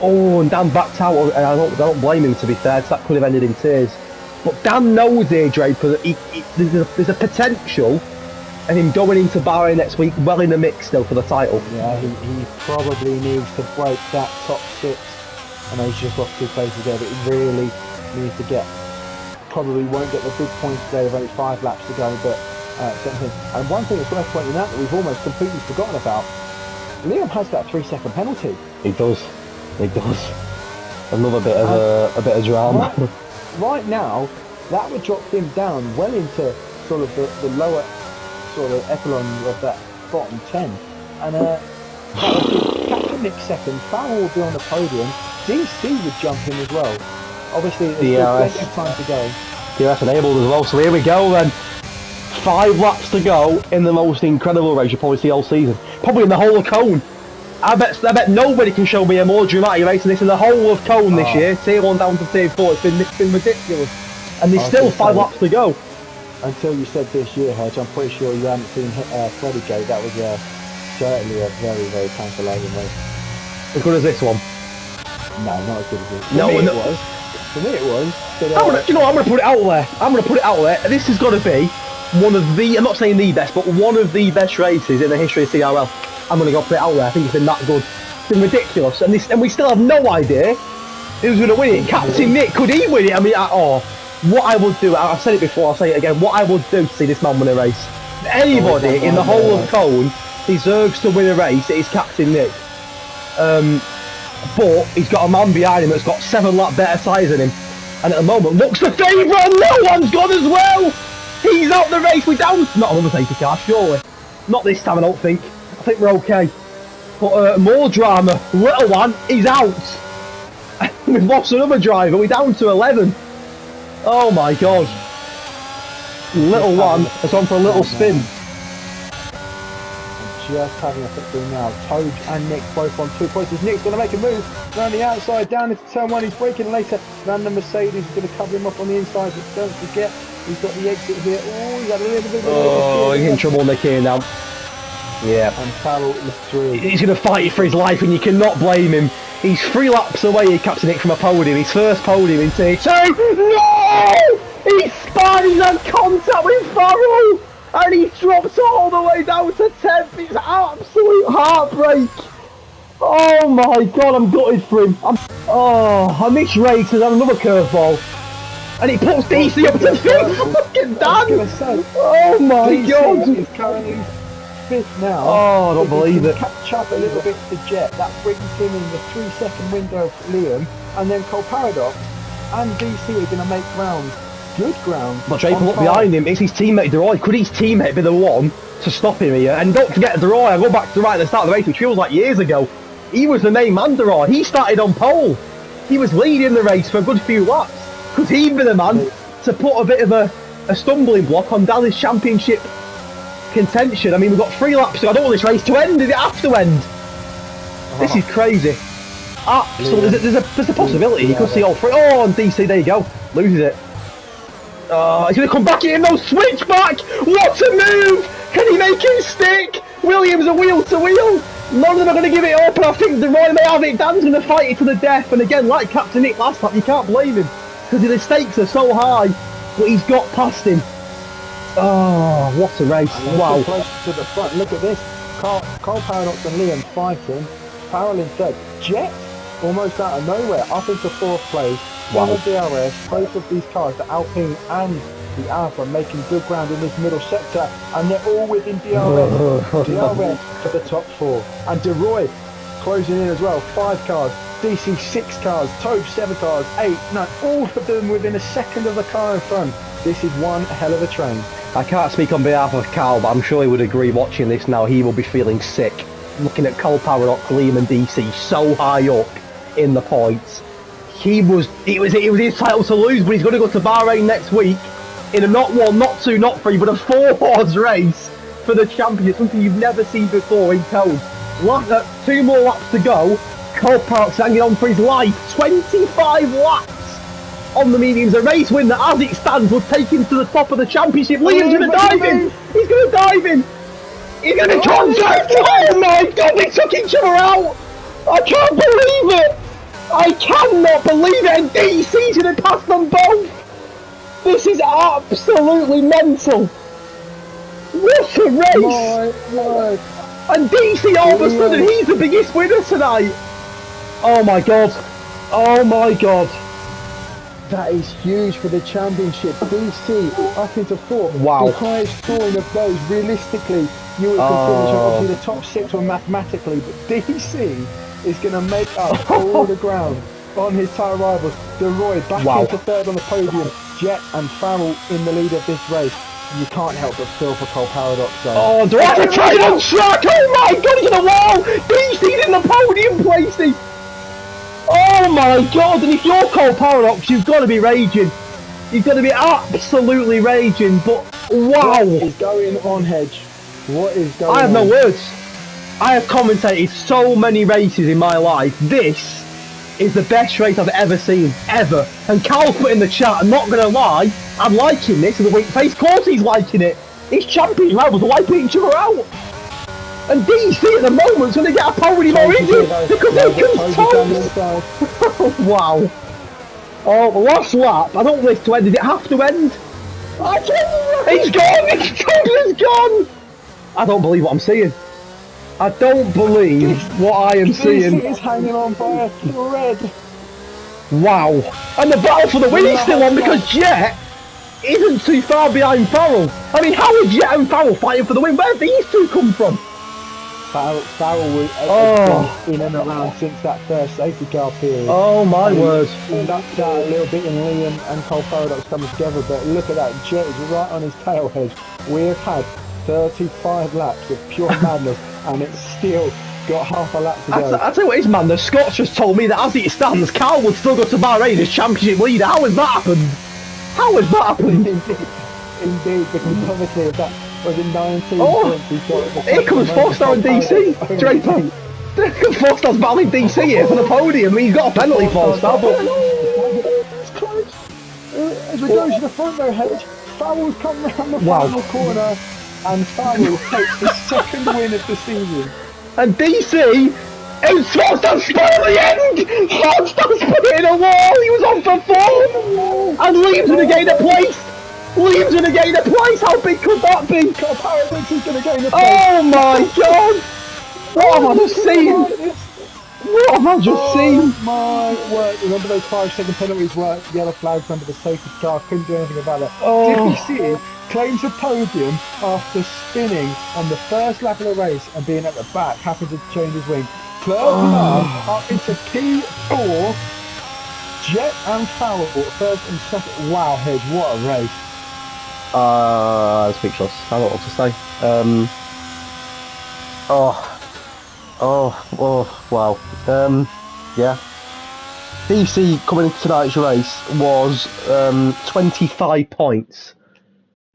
Oh, and Dan backed out, and I don't blame him, to be fair, because that could have ended in tears. But Dan knows here, Draper, that there's a potential of him going into Bahrain next week well in the mix still for the title. Yeah, he probably needs to break that top 6. I know he's just lost 2 places there, but he really needs to get. Probably won't get the big points today. There's only 5 laps to go, but something. And one thing that's worth pointing out that we've almost completely forgotten about: Liam has that 3-second penalty. He does. Another bit of a bit of drama. Right now, that would drop him down well into sort of the lower sort of echelon of that bottom 10, and that would give Captain Nick second. Farrell will be on the podium. DC would jump in as well. Obviously, there's plenty of time to go. DRS enabled as well, so here we go then. 5 laps to go in the most incredible race you'll probably see all season. Probably in the whole of Cone. I bet nobody can show me a more dramatic race than this in the whole of Cone this year. Tier 1 down to Tier 4, it's been ridiculous. And there's still 5 laps to go. Until you said this year, Hedge, I'm pretty sure you haven't seen Freddie J. That was certainly a very, very tantalising race. As good as this one? No, not as good as this. For me it was. But, I'm going to put it out there. This has got to be one of the, I'm not saying the best, but one of the best races in the history of CRL. I'm going to go put it out there. I think it's been that good. It's been ridiculous. And we still have no idea who's going to win it. Captain Nick, could he win it? I mean, what I would do, I've said it before, I'll say it again, what I would do to see this man win a race. Anybody in the whole of Cone deserves to win a race, it is Captain Nick. But he's got a man behind him that's got 7 lap better tyres than him, and at the moment looks the favourite, and no one's gone as well. He's out the race. We're down. Not another safety car, surely. Not this time, I don't think. I think we're okay. But more drama. Little One, he's out. We've lost another driver. We're down to 11. Oh my god. Little one has gone for a little spin. Just having a foot through now. Toad and Nick both on 2 points. Nick's going to make a move around the outside, down into turn 1. He's braking later. Around the Mercedes is going to cover him up on the inside. But don't forget, he's got the exit here. Oh, he's had a little bit of he's in trouble, Nick, here now. Yeah. And Farrell is through. He's going to fight for his life, and you cannot blame him. He's 3 laps away, Captain Nick, from a podium. His first podium in Tier 2. No! He's spun. He's had contact with Farrell. And he drops all the way down to 10th. It's absolute heartbreak. Oh my god, I'm gutted for him. And this race has had another curveball. And it puts DC up to 5th. Fucking Dan. Oh my god. He's currently 5th now. Oh, I don't believe it. Catch up a little bit to Jet. That brings him in the 3-second window of Liam. And then Cole Paradox and DC are going to make ground. Good ground. But Draper look behind him. It's his teammate DeRoy. Could his teammate be the one to stop him here? And don't forget DeRoy. I go back to right at the start of the race, which feels like years ago. He was the main man, DeRoy. He started on pole. He was leading the race for a good few laps. Could he be the man to put a bit of a stumbling block on Dallas Championship contention? I mean, we've got 3 laps, so I don't want this race to end. Does it have to end? This is crazy. Absolutely. There's a possibility. You could see all 3. Oh, and DC, there you go. Loses it. He's going to come back in, no switchback! What a move! Can he make him stick? Williams a wheel to wheel. None of them are going to give it up, and I think DeRoy may have it. Dan's going to fight it to the death. And again, like Captain Nick last lap, you can't blame him because the stakes are so high. But he's got past him. Oh, what a race! Wow. Close to the front. Look at this. Cole Paradox and Liam fighting. Farrell in 3rd. Jet almost out of nowhere up into 4th place. Wow. On the DRS, both of these cars, the Alpine and the Alpha, making good ground in this middle sector, and they're all within DRS. DRS for the top 4. And DeRoy closing in as well. 5 cars, DC 6 cars, Toad 7 cars, 8, 9, all of them within a second of the car in front. This is one hell of a train. I can't speak on behalf of Cal, but I'm sure he would agree watching this now. He will be feeling sick. Looking at Cole Paradox, Liam and DC so high up in the points. It was his title to lose, but he's going to go to Bahrain next week in a not 1, not 2, not 3, but a 4-horse race for the championship, something you've never seen before in Toad. 2 more laps to go. Cole Park's hanging on for his life. 25 laps on the mediums. A race win that, as it stands, will take him to the top of the championship. Liam's going to dive in. He's going to dive in. He's going to contact. Oh my god, they took each other out. I can't believe it. I cannot believe it, and DC's going to pass them both! This is absolutely mental! What a race! My word! And DC, all of a sudden, he's the biggest winner tonight! Oh my god! Oh my god! That is huge for the championship. DC up into 4th. Wow. The highest scoring of those, realistically, you would consider obviously the top 6 were mathematically, but DC is going to make up all the ground on his tyre rivals. DeRoy back into 3rd on the podium. Jet and Farrell in the lead of this race. You can't help but feel for Cole Paradox though. Oh, DeRoy train on track! Oh my god, he's in the wall! DC's in the podium placing! Oh my god, and if you're Cole Paradox, you've got to be raging. You've got to be absolutely raging, but wow! What is going on, Hedge? What is going on? I have no words. I have commentated so many races in my life. This is the best race I've ever seen, ever. And Carl put in the chat, I'm not going to lie, I'm liking this. And the weak face, of course he's liking it. His champion rivals are wiping each other out. And DC at the moment's going to get a podium already because he can toast. Wow. Oh, the last lap, I don't want this to end. Did it have to end? He's gone! His totally gone! I don't believe what I'm seeing. I don't believe what I am seeing. He's hanging on by a thread. Wow. And the battle for the win is still on because Jet isn't too far behind Farrell. I mean, how are Jet and Farrell fighting for the win? Where have these two come from? Farrell was in and around since that first safety car period. Oh my word. Knocked out a little bit in Liam and Cole Paradox coming together, but look at that, Jet is right on his tail hedge. We have had 35 laps of pure madness and it's still got half a lap to go. I tell you what it is, man, the Scots just told me that as it stands, Carl would still go to Bahrain as championship leader. How has that happened? How has that happened? Indeed, because obviously if that was in 19 points. Here comes Foster and DC, Draper. Foster's battling DC here for the podium. He's got a penalty, Foster, but... It's close. As we go to the front row hedge, Farrell's come round the final corner, and Farrell takes the second win of the season. And DC, and Foster split at the end! Foster split in a wall! He was on for 4! And Liam's going to gain a place! Liam's going to gain a place! How big could that be? Paradox is going to gain a place! Oh my god! What have I just seen? What have I just seen? Oh my word! Remember those 5-second penalties were yellow flags under the safety car? Couldn't do anything about that. Jiffy City claims a podium after spinning on the first lap of the race and being at the back, happened to change his wing. Clerk up into P4. Jet and Farrell first and second. Wow, Hedge, what a race! Speechless. I don't know what to say. Wow. Yeah. DC coming into tonight's race was 25 points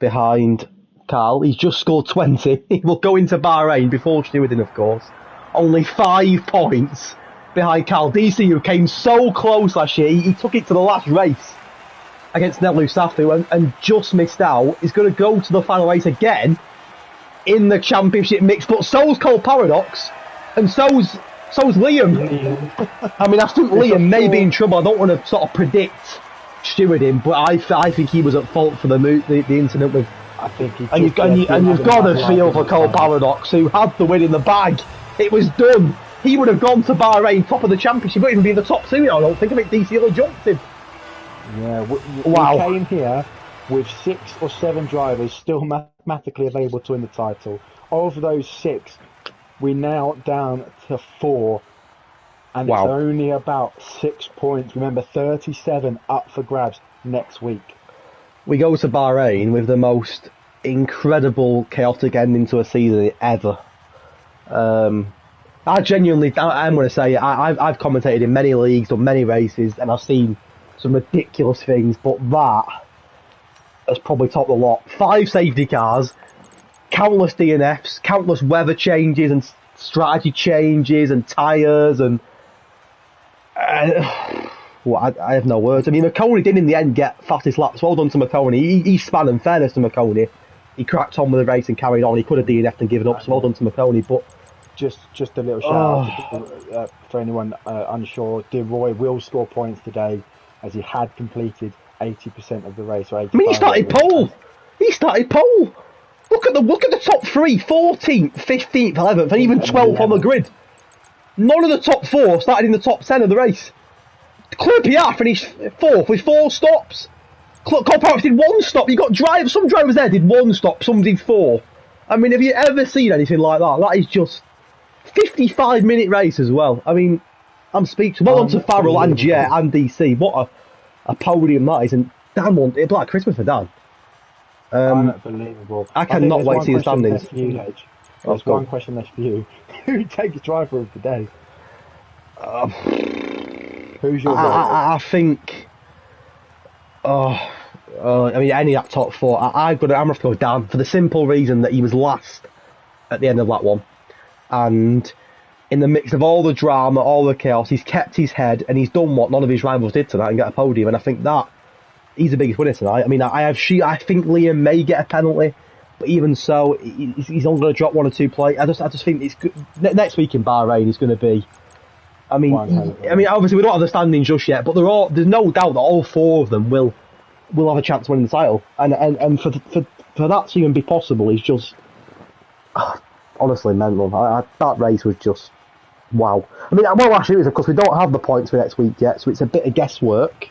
behind Carl. He's just scored 20. He will go into Bahrain before Stewarding, of course. Only 5 points behind Carl. DC, who came so close last year, he took it to the last race against Nelu Safu and just missed out. He's going to go to the final race again in the championship mix, but so's Cole Paradox, and so's Liam. I mean, I think Liam may be in trouble. I don't want to sort of predict stewarding, but I think he was at fault for the incident with. I think he. And you've got to feel for Cole Paradox, who had the win in the bag. It was done. He would have gone to Bahrain, top of the championship, wouldn't even be in the top 2. I don't think. I think DC will have jumped him. Yeah, we came here with 6 or 7 drivers still mathematically available to win the title. Of those 6, we're now down to 4, and it's only about 6 points. Remember, 37 up for grabs next week. We go to Bahrain with the most incredible, chaotic ending to a season ever. I'm going to say, I've commentated in many leagues, done many races, and I've seen some ridiculous things, but that has probably topped the lot. 5 safety cars, countless DNFs, countless weather changes and strategy changes and tyres and... I have no words. I mean, McConey did in the end get fastest laps. Well done to McConey. He span, in fairness to McConey. He cracked on with the race and carried on. He could have DNF'd and given up, so well done to McConey. But just a little shout out for anyone unsure. DeRoy will score points today, as he had completed 80% of the race. I mean, he started pole. Look at the top 3: 14th, 15th, 11th, and even 12th on the grid. None of the top 4 started in the top 10 of the race. Claire Piat finished 4th with 4 stops. Cole Paradox did 1 stop. You got some drivers there did 1 stop, some did 4. I mean, have you ever seen anything like that? That is just 55-minute race as well. I mean, I'm speechless. Well on to Farrell and Jet and DC. What a podium that is, and Dan won. It'd be like Christmas for Dan. Unbelievable. I cannot wait to see the standings. There's one question left for you. Who takes driver of the day? Who's your I think... I mean, any of that top 4. I'm going to have to go Dan, for the simple reason that he was last at the end of that one. And in the mix of all the drama, all the chaos, he's kept his head and he's done what none of his rivals did tonight and get a podium. And I think that he's the biggest winner tonight. I mean, I think Liam may get a penalty, but even so, he's only going to drop 1 or 2 plays. I just think it's good. Next week in Bahrain is going to be. I mean, obviously we don't have the standings just yet, but there's no doubt that all 4 of them will have a chance of winning the title. And for that to even be possible is just honestly mental. That race was just wow. I mean, well, actually, is of course we don't have the points for next week yet, so it's a bit of guesswork.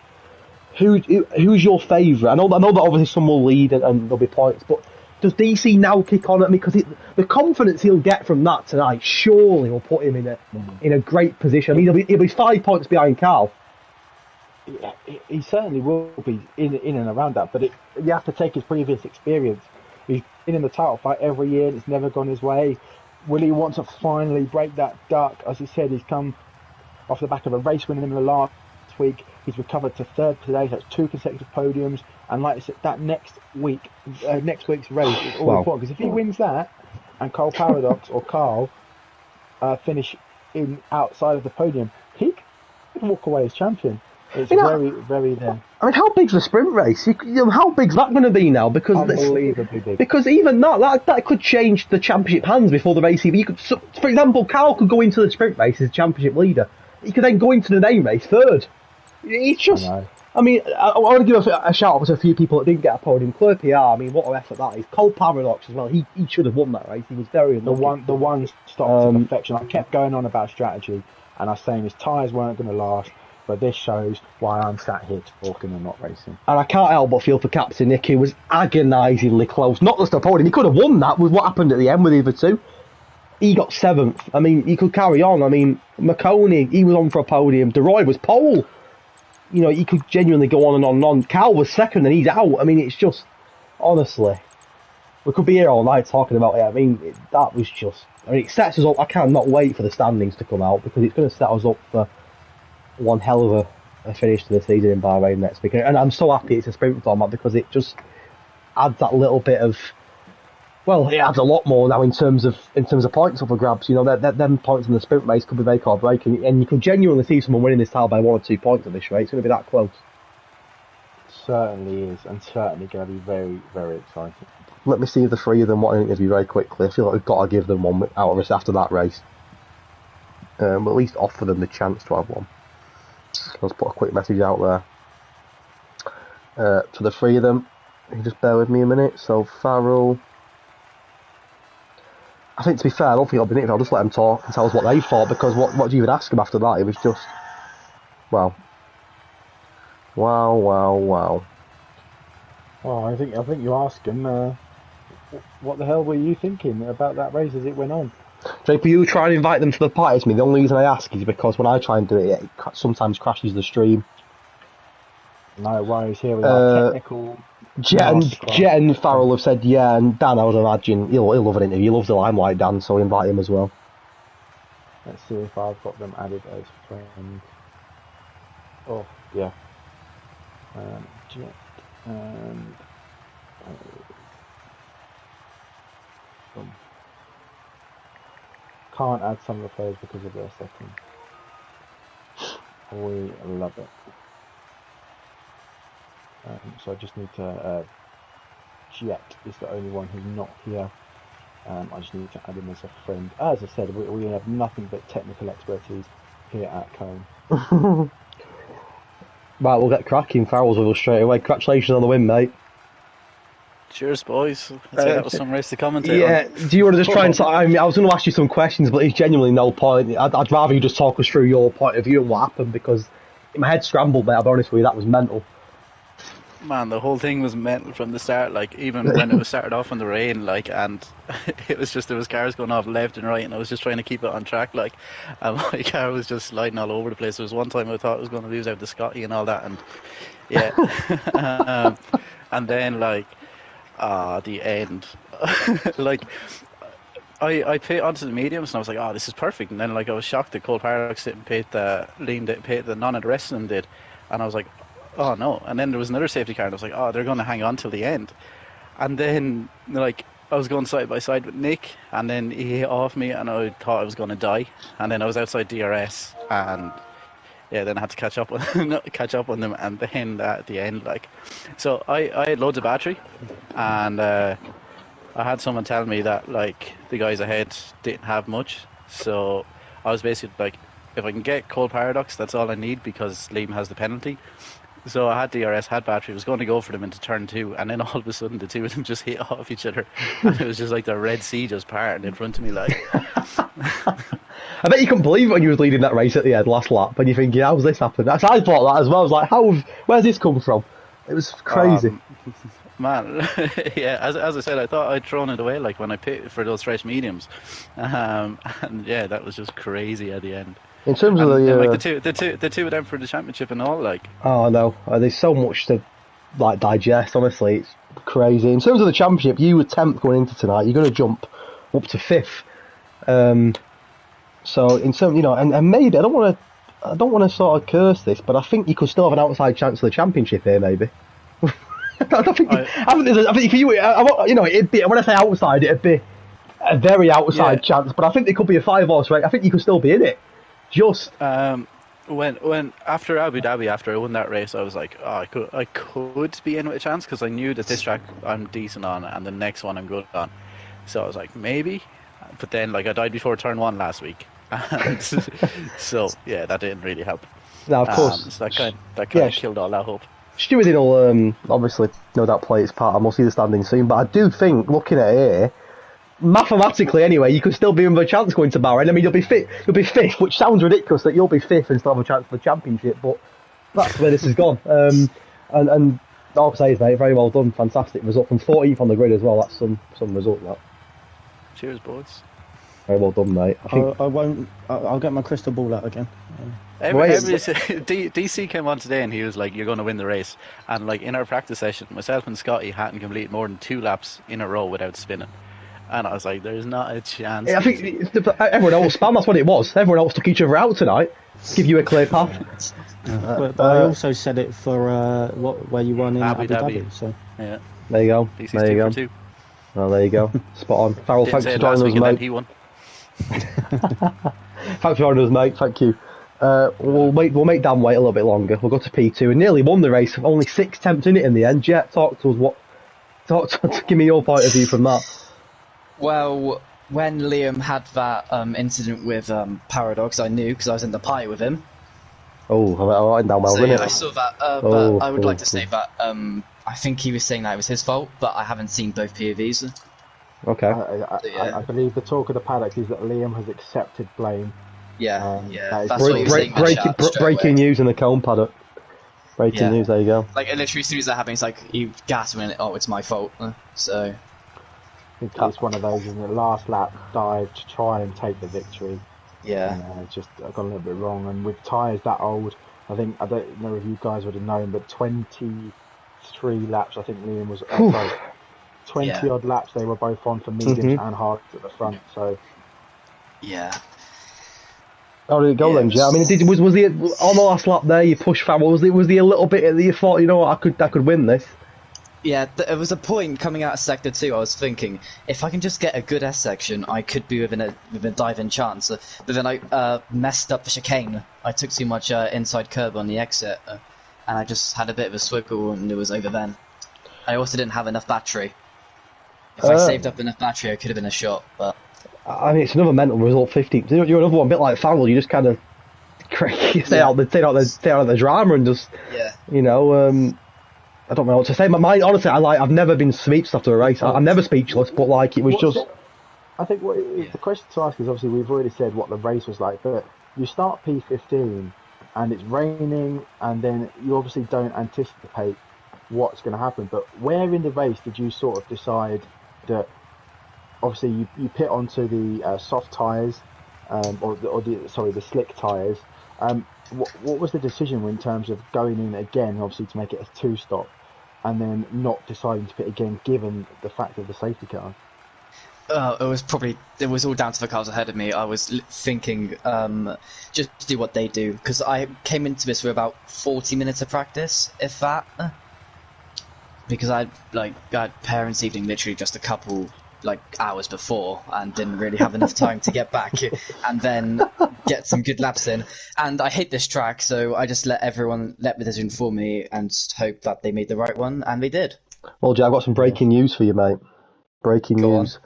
Who's your favourite? I know that obviously some will lead and there'll be points, but does DC now kick on at me? Because the confidence he'll get from that tonight surely will put him in a great position. I mean, he'll be 5 points behind Carl. Yeah, he certainly will be in and around that, but you have to take his previous experience. He's been in the title fight every year and it's never gone his way. will he want to finally break that duck? As he said, he's come off the back of a race win in the last week. He's recovered to third today, so that's 2 consecutive podiums. And like I said, that next week's race is all important, because if he wins that and Cole Paradox or Carl finish in outside of the podium, he could walk away as champion. It's very there. I mean, how big's the sprint race? How big's that going to be now? Because unbelievably big. Because even that could change the championship hands before the race. Even for example, Carl could go into the sprint race as championship leader. He could then go into the name race third. It's just. I mean, I want to give a shout out to a few people that didn't get a podium. Claire PR, I mean, what an effort that is. Cole Paradox as well. He should have won that race. He was very unlucky. The one stopped to perfection. I kept going on about strategy, and I was saying his tyres weren't going to last. But this shows why I'm sat here talking and not racing. And I can't help but feel for Captain Nick. He was agonisingly close. Not just a podium. He could have won that with what happened at the end with the other two. He got 7th. I mean, he could carry on. I mean, McConey, he was on for a podium. DeRoy was pole. You know, he could genuinely go on and on and on. Cal was 2nd and he's out. I mean, it's just, honestly, we could be here all night talking about it. I mean, that was just, I mean, it sets us up. I cannot wait for the standings to come out, because it's going to set us up for one hell of a finish to the season in Bahrain next week. And I'm so happy it's a sprint format, because it just adds that little bit of, well, it adds a lot more now in terms of points up for grabs. You know, them points in the sprint race could be make or break, and you could genuinely see someone winning this title by 1 or 2 points in this race. It's going to be that close. Certainly is, and certainly going to be very, very exciting. Let me see if the 3 of them want an interview very quickly. I feel like we've got to give them one out of us after that race. At least offer them the chance to have one. Let's put a quick message out there to the 3 of them. You just bear with me a minute. So Farrell, I think, to be fair, I don't think I'll be in it. I'll just let them talk and tell us what they thought, because what do you even ask them after that? It was just, wow. Well, I think you asked them, what the hell were you thinking about that race as it went on? Jake, will you try and invite them to the party with me? The only reason I ask is because when I try and do it, it sometimes crashes the stream. No worries, here we are. Technical. Jet and Farrell have said yeah, and Dan, I would imagine, he'll love an interview. He loves the limelight, Dan, so invite him as well. Let's see if I've got them added as friends. Oh, yeah. Jet and... Can't add some of the players because of their settings. We love it. So I just need to... Jet is the only one who's not here. I just need to add him as a friend. As I said, we have nothing but technical expertise here at Cone. Right, we'll get cracking. Farrell's with us straight away. Congratulations on the win, mate. Cheers, boys. I'd say that was some race to commentate yeah, on. Do you want to just try and... I mean, I was going to ask you some questions, but there's genuinely no point. I'd rather you just talk us through your point of view and what happened, because my head scrambled, mate. I'll be honest with you, that was mental. Man, the whole thing was mental from the start. Like, even when it was started off in the rain, like, and it was just, there was cars going off left and right, and I was just trying to keep it on track, like, and my car was just sliding all over the place. There was one time I thought I was going to lose out to Scotty and all that, and yeah. And then, like, the end. Like, I pit onto the mediums and I was like, oh, this is perfect. And then, like, I was shocked that Cole Paradox didn't pit the none of the rest of them did. And I was like, oh no. And then there was another safety car and I was like, oh, they're going to hang on till the end. And then, like, I was going side by side with Nick, and then he hit off me and I thought I was going to die. And then I was outside DRS, and yeah, then I had to catch up on them, and then at the end, like, so I had loads of battery, and I had someone tell me that, like, the guys ahead didn't have much, so I was basically like, if I can get Cold Paradox, that's all I need, because Liam has the penalty. So I had DRS, had battery, was going to go for them into turn 2, and then all of a sudden the two of them just hit off each other, and it was just like the Red Sea just parting in front of me, like. I bet you couldn't believe it when you were leading that race at the end, last lap, and you're thinking, how's this happened? I thought that as well. I was like, where's this come from? It was crazy. Man, yeah, as I said, I thought I'd thrown it away, like, when I picked for those fresh mediums, and yeah, that was just crazy at the end. In terms of like the two of them for the championship and all, like. Oh no, there's so much to, like, digest. Honestly, it's crazy. In terms of the championship, you were 10th going into tonight. You're going to jump up to 5th. So in some, and maybe I don't want to sort of curse this, but I think you could still have an outside chance of the championship here, maybe. I think if you, it'd be, when I say outside, it'd be a very outside chance. But I think it could be a 5-horse race. I think you could still be in it. Just when after Abu Dhabi, after I won that race, I was like, I could be in with a chance because I knew that this track I'm decent on, and the next one I'm good on. So I was like, maybe. But then, I died before turn 1 last week, and so yeah, that didn't really help. Now, of course, so that kind of killed all that hope. Stewarding will obviously no doubt play its part, and we'll see the standings soon. But I do think, looking at it here, mathematically anyway, you could still be in with a chance going to Bahrain. I mean, you'll be fifth, which sounds ridiculous that you'll be fifth and still have a chance for the championship, but that's where this has gone. And all I'll say is, mate, very well done, fantastic result from 14th on the grid as well. That's some result, that. Cheers, boys. Very well done, mate. I won't. I'll get my crystal ball out again. DC came on today and he was like, "You're going to win the race." And in our practice session, myself and Scotty hadn't completed more than 2 laps in a row without spinning. And I was like, "There's not a chance." I think everyone else spam. That's what it was. Everyone else took each other out tonight. Give you a clear path. But I also said it for where you won in Abu Dhabi. So yeah, there you go. DC's there you go. 2. Well, there you go. Spot on. Farrell, thanks for joining us, mate. He won. Thanks for joining us, mate. Thank you. We'll make Dan wait a little bit longer. We'll go to P2 and nearly won the race. Only 6 attempts in it in the end. Jet, talk to us. Give me your point of view from that. Well, when Liam had that incident with Paradox, I knew because I was in the pie with him. Oh, I went down well, didn't it? I saw that, but I would like to say that I think he was saying that it was his fault, but I haven't seen both POVs. Okay. I believe the talk of the paddock is that Liam has accepted blame. Yeah, That is that's what he was saying. Breaking news in the Cone paddock. Breaking news, there you go. Literally, as soon as that happened, it's like, he gasped and it's my fault. So... I think it's one of those in the last lap dive to try and take the victory. Yeah. Just I got a little bit wrong, and with tyres that old, I don't know if you guys would have known, but 23 laps I think Liam was 20 odd laps they were both on for mediums and hards at the front. So yeah. How did it go then, Jet? I mean, was the on the last lap there you pushed Farrell? Was there a little bit that you thought, you know what, I could win this? Yeah, there was a point coming out of Sector 2, I was thinking, if I can just get a good S section, I could be within a dive-in chance. But then I messed up the chicane. I took too much inside curb on the exit, and I just had a bit of a swiggle, and it was over then. I also didn't have enough battery. If I saved up enough battery, I could have been a shot, but... I mean, it's another mental result, 15. You're another one, a bit like Farrell, you just kind of... stay out of the drama and just... Yeah. I don't know what to say. My mind, honestly, I've never been speechless after a race. I'm never speechless, but it was just. I think the question to ask is, obviously we've already said what the race was like, but you start P15 and it's raining, and then you obviously don't anticipate what's going to happen. But where in the race did you sort of decide that? Obviously, you pit onto the soft tyres, the slick tyres. What was the decision in terms of going in again, obviously to make it a 2-stop, and then not deciding to pit again, given the fact of the safety car? It was all down to the cars ahead of me. I was thinking just do what they do, because I came into this with about 40 minutes of practice, if that, because I had parents' evening literally just a couple hours before and didn't really have enough time to get back and then get some good laps in. And I hate this track, so I just let the decision for me and hope that they made the right one, and they did. Well, Jay, I've got some breaking news for you, mate. Breaking news.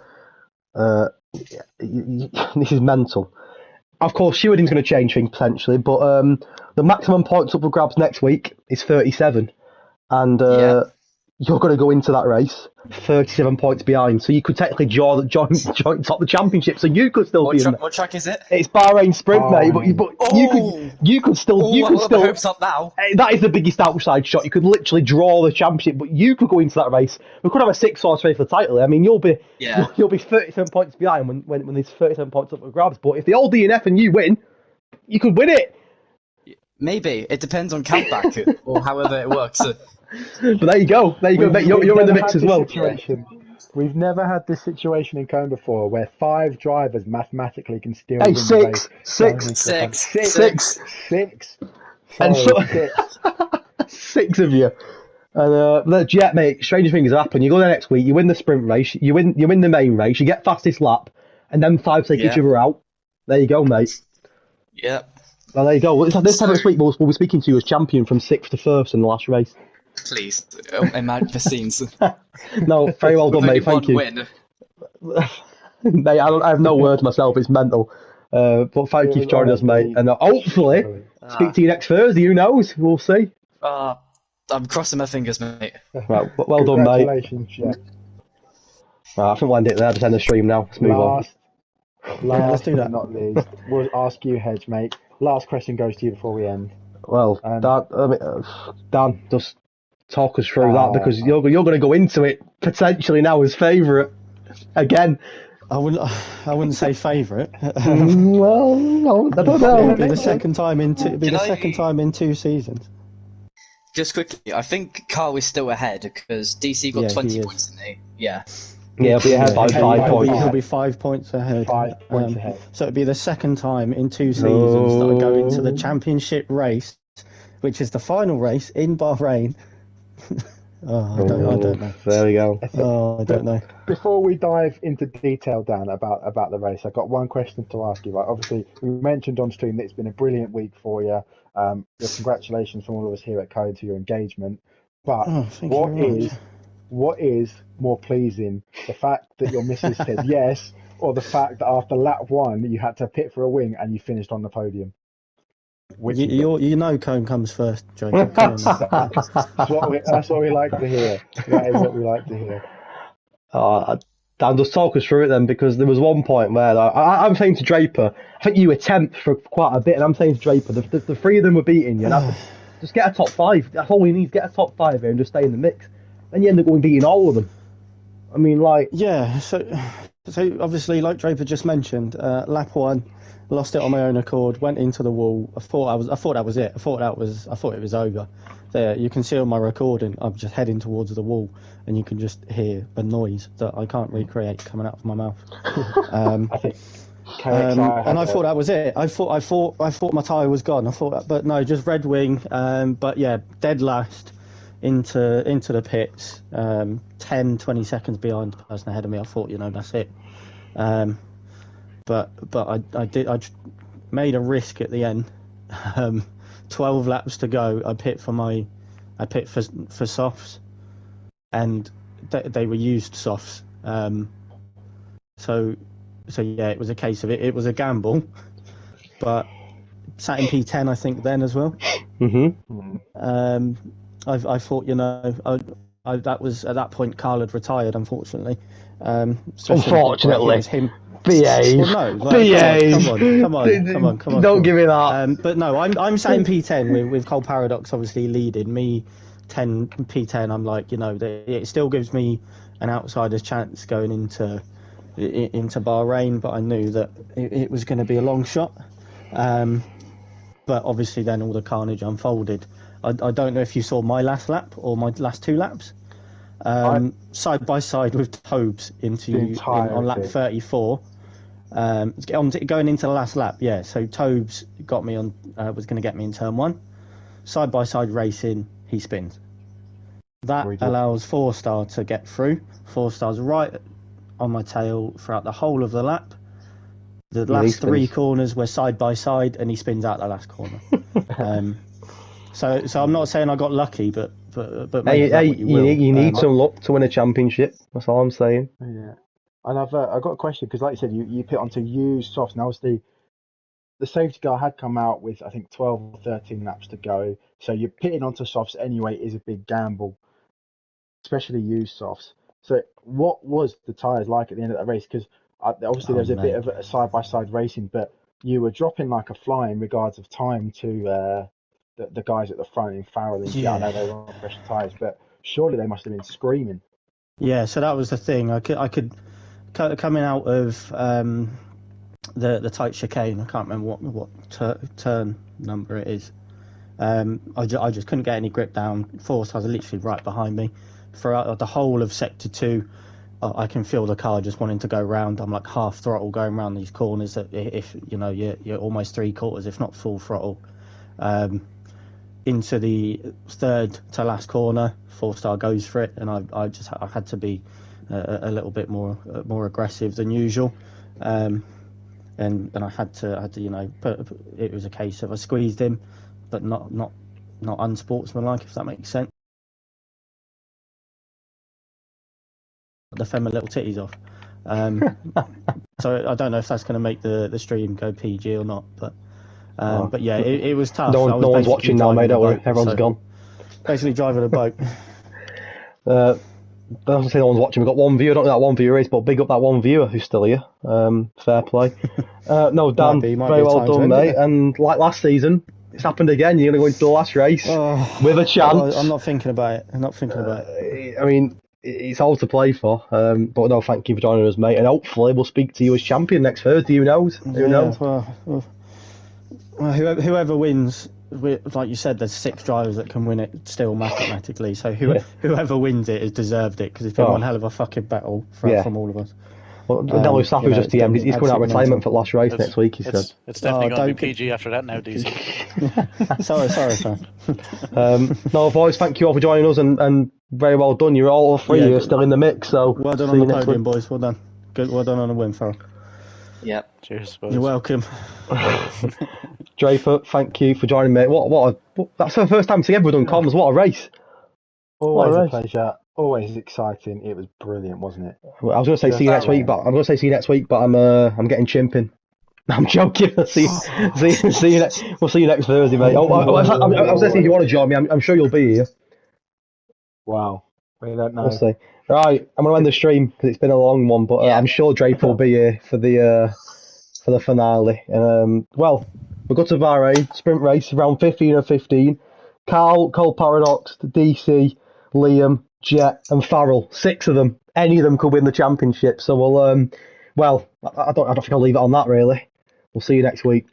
This is mental. Of course, stewarding's going to change things potentially, but the maximum points up for grabs next week is 37, and you're going to go into that race 37 points behind, so you could technically join top the championship. So you could still be in. What track is it? It's Bahrain Sprint, mate. But you could still. Hopes up now. That is the biggest outside shot. You could literally draw the championship, but you could go into that race. We could have a 6-horse race for the title. I mean, you'll be 37 points behind when there's 37 points up for grabs. But if the old DNF and you win, you could win it. Maybe it depends on countback or however it works. But there you go, mate. You're in the mix as well. We've never had this situation in Cone before where 5 drivers mathematically can still Hey, win the race. Six. And Sorry, 6. 6 of you. And yeah, mate, stranger things happen. You go there next week, you win the sprint race, you win the main race, you get fastest lap, and then 5 take each other out. There you go, mate. Yep. Well, there you go. Well, this time next week, we'll be speaking to you as champion from 6th to 1st in the last race. Please, imagine the scenes. No, very well done, mate. Thank you. Win. Mate, I have no words myself. It's mental. But thank you for joining us, mate. And hopefully, speak to you next Thursday. Who knows? We'll see. I'm crossing my fingers, mate. Right, well done, mate. Congratulations, Jeff. Right, I think we'll end it there. Just end the stream now. Let's move on. Last but not least, we'll ask you, Hedge, mate. Last question goes to you before we end. Well, Dan, just talk us through that, because you're going to go into it potentially now as favourite again. I wouldn't say favourite. Well, no, I don't know. It'll be the second time in two seasons. Just quickly, I think Carl is still ahead because DC got 20 points, didn't he? Yeah. Yeah, he'll be ahead by 5 points. He'll be 5 points ahead. 5 points ahead. So it'll be the second time in 2 seasons that I go into the championship race, which is the final race in Bahrain. I don't know. There we go. I don't know. Before we dive into detail, Dan, about the race, I've got one question to ask you. Right, obviously, we mentioned on stream that it's been a brilliant week for you. Congratulations from all of us here at Code to your engagement. But what is more pleasing, the fact that your missus said yes, or the fact that after lap 1 you had to pit for a wing and you finished on the podium? You know Cone comes first, Jacob. That's what we like to hear. That is what we like to hear. Dan, just talk us through it then, because there was one point where I'm saying to Draper, I think you were 10th for quite a bit, and I'm saying to Draper, the 3 of them were beating you. Just get a top 5. That's all we need. Get a top 5 here and just stay in the mix. Then you end up going beating all of them. I mean, like... Yeah, so obviously, like Draper just mentioned, lap 1, lost it on my own accord, went into the wall. I thought that was it. I thought it was over. There, you can see on my recording, I'm just heading towards the wall, and you can just hear a noise that I can't recreate coming out of my mouth. And I thought that was it. I thought my tyre was gone. But no, just red wing. But yeah, dead last into the pits. 10-20 seconds behind the person ahead of me. I thought, that's it. But I made a risk at the end. 12 laps to go. I pit for softs, and they were used softs. So yeah, it was a case of it. It was a gamble, but sat in P10 I think then as well. I thought that was at that point Carl had retired, unfortunately. Unfortunately, it was him. Behave. Well, no, behave. Come on. Don't give me that. But no, I'm sat in P10 with Cole Paradox obviously leading me. P10. I'm like, it still gives me an outsider's chance going into Bahrain, but I knew that it was going to be a long shot. But obviously then all the carnage unfolded. I don't know if you saw my last lap or my last 2 laps. Side by side with Tobes on lap 34. Going into the last lap, yeah. So Tobes got me on, was going to get me in turn 1. Side by side racing, he spins. That allows 4-star to get through. 4-star's right on my tail throughout the whole of the lap. The last 3 corners were side by side, and he spins out the last corner. So I'm not saying I got lucky, but you need some luck to win a championship. That's all I'm saying. Yeah, and I've got a question, because like you said, you pit onto used softs. Now, obviously, the safety car had come out with I think 12 or 13 laps to go, so you're pitting onto softs anyway is a big gamble, especially used softs. So what was the tyres like at the end of that race? Because obviously there was a bit of a side by side racing, but you were dropping like a fly in regards of time to the guys at the front in Farrell and I know they were on fresh tyres, but surely they must have been screaming. Yeah, so that was the thing. I could coming out of the tight chicane. I can't remember what turn number it is. I just couldn't get any grip down. 4-stars are literally right behind me throughout the whole of sector 2. I can feel the car just wanting to go round. I'm like half throttle going around these corners. That if you know you're almost 3/4, if not full throttle, into the third to last corner. 4-star goes for it, and I had to be a little bit more aggressive than usual, and I had to it was a case of I squeezed him, but not unsportsmanlike, if that makes sense. Defend my little titties off. So I don't know if that's going to make the stream go PG or not, but yeah, it was tough. No one's watching now, mate. Don't worry, everyone's gone. Basically driving a boat. I was say no one's watching. We've got one viewer. I don't know who that one viewer is, but big up that one viewer who's still here. Fair play. No, Dan, very well done, mate. And like last season, it's happened again. You're going to go into the last race with a chance. I'm not thinking about it. I mean, it's all to play for. But no, thank you for joining us, mate. And hopefully we'll speak to you as champion next Thursday. Who knows? Who knows? Well, whoever wins, like you said, there's 6 drivers that can win it still mathematically. So whoever wins it has deserved it, because it's been one hell of a fucking battle from all of us. Well, Delo Sapp's just DM'd. He's going out of retirement for the last race next week, he said. It's definitely going to be PG after that now, DC. sorry, fam. No, boys, thank you all for joining us, and very well done. You're all 3 here still in the mix, so... Well done on the podium, boys. Well done. Good. Well done on the win, Farrell. Yep. Cheers, boys. You're welcome. Draper, thank you for joining me. That's the first time together we've done comms. What a race. Always a pleasure. Always exciting. It was brilliant, wasn't it? Well, I was going to say see you next week, but I'm getting chimping. I'm joking. We'll see you next Thursday, mate. I was going to say if you want to join me, I'm sure you'll be here. Wow. We don't know. We'll see. Right, I'm going to end the stream because it's been a long one, but I'm sure Draper will be here for the finale. Well, we go to Bahrain, sprint race, round 15 of 15. Carl, Cole Paradox, DC, Liam, Jet and Farrell, 6 of them. Any of them could win the championship. So we'll, I don't think I'll leave it on that really. We'll see you next week.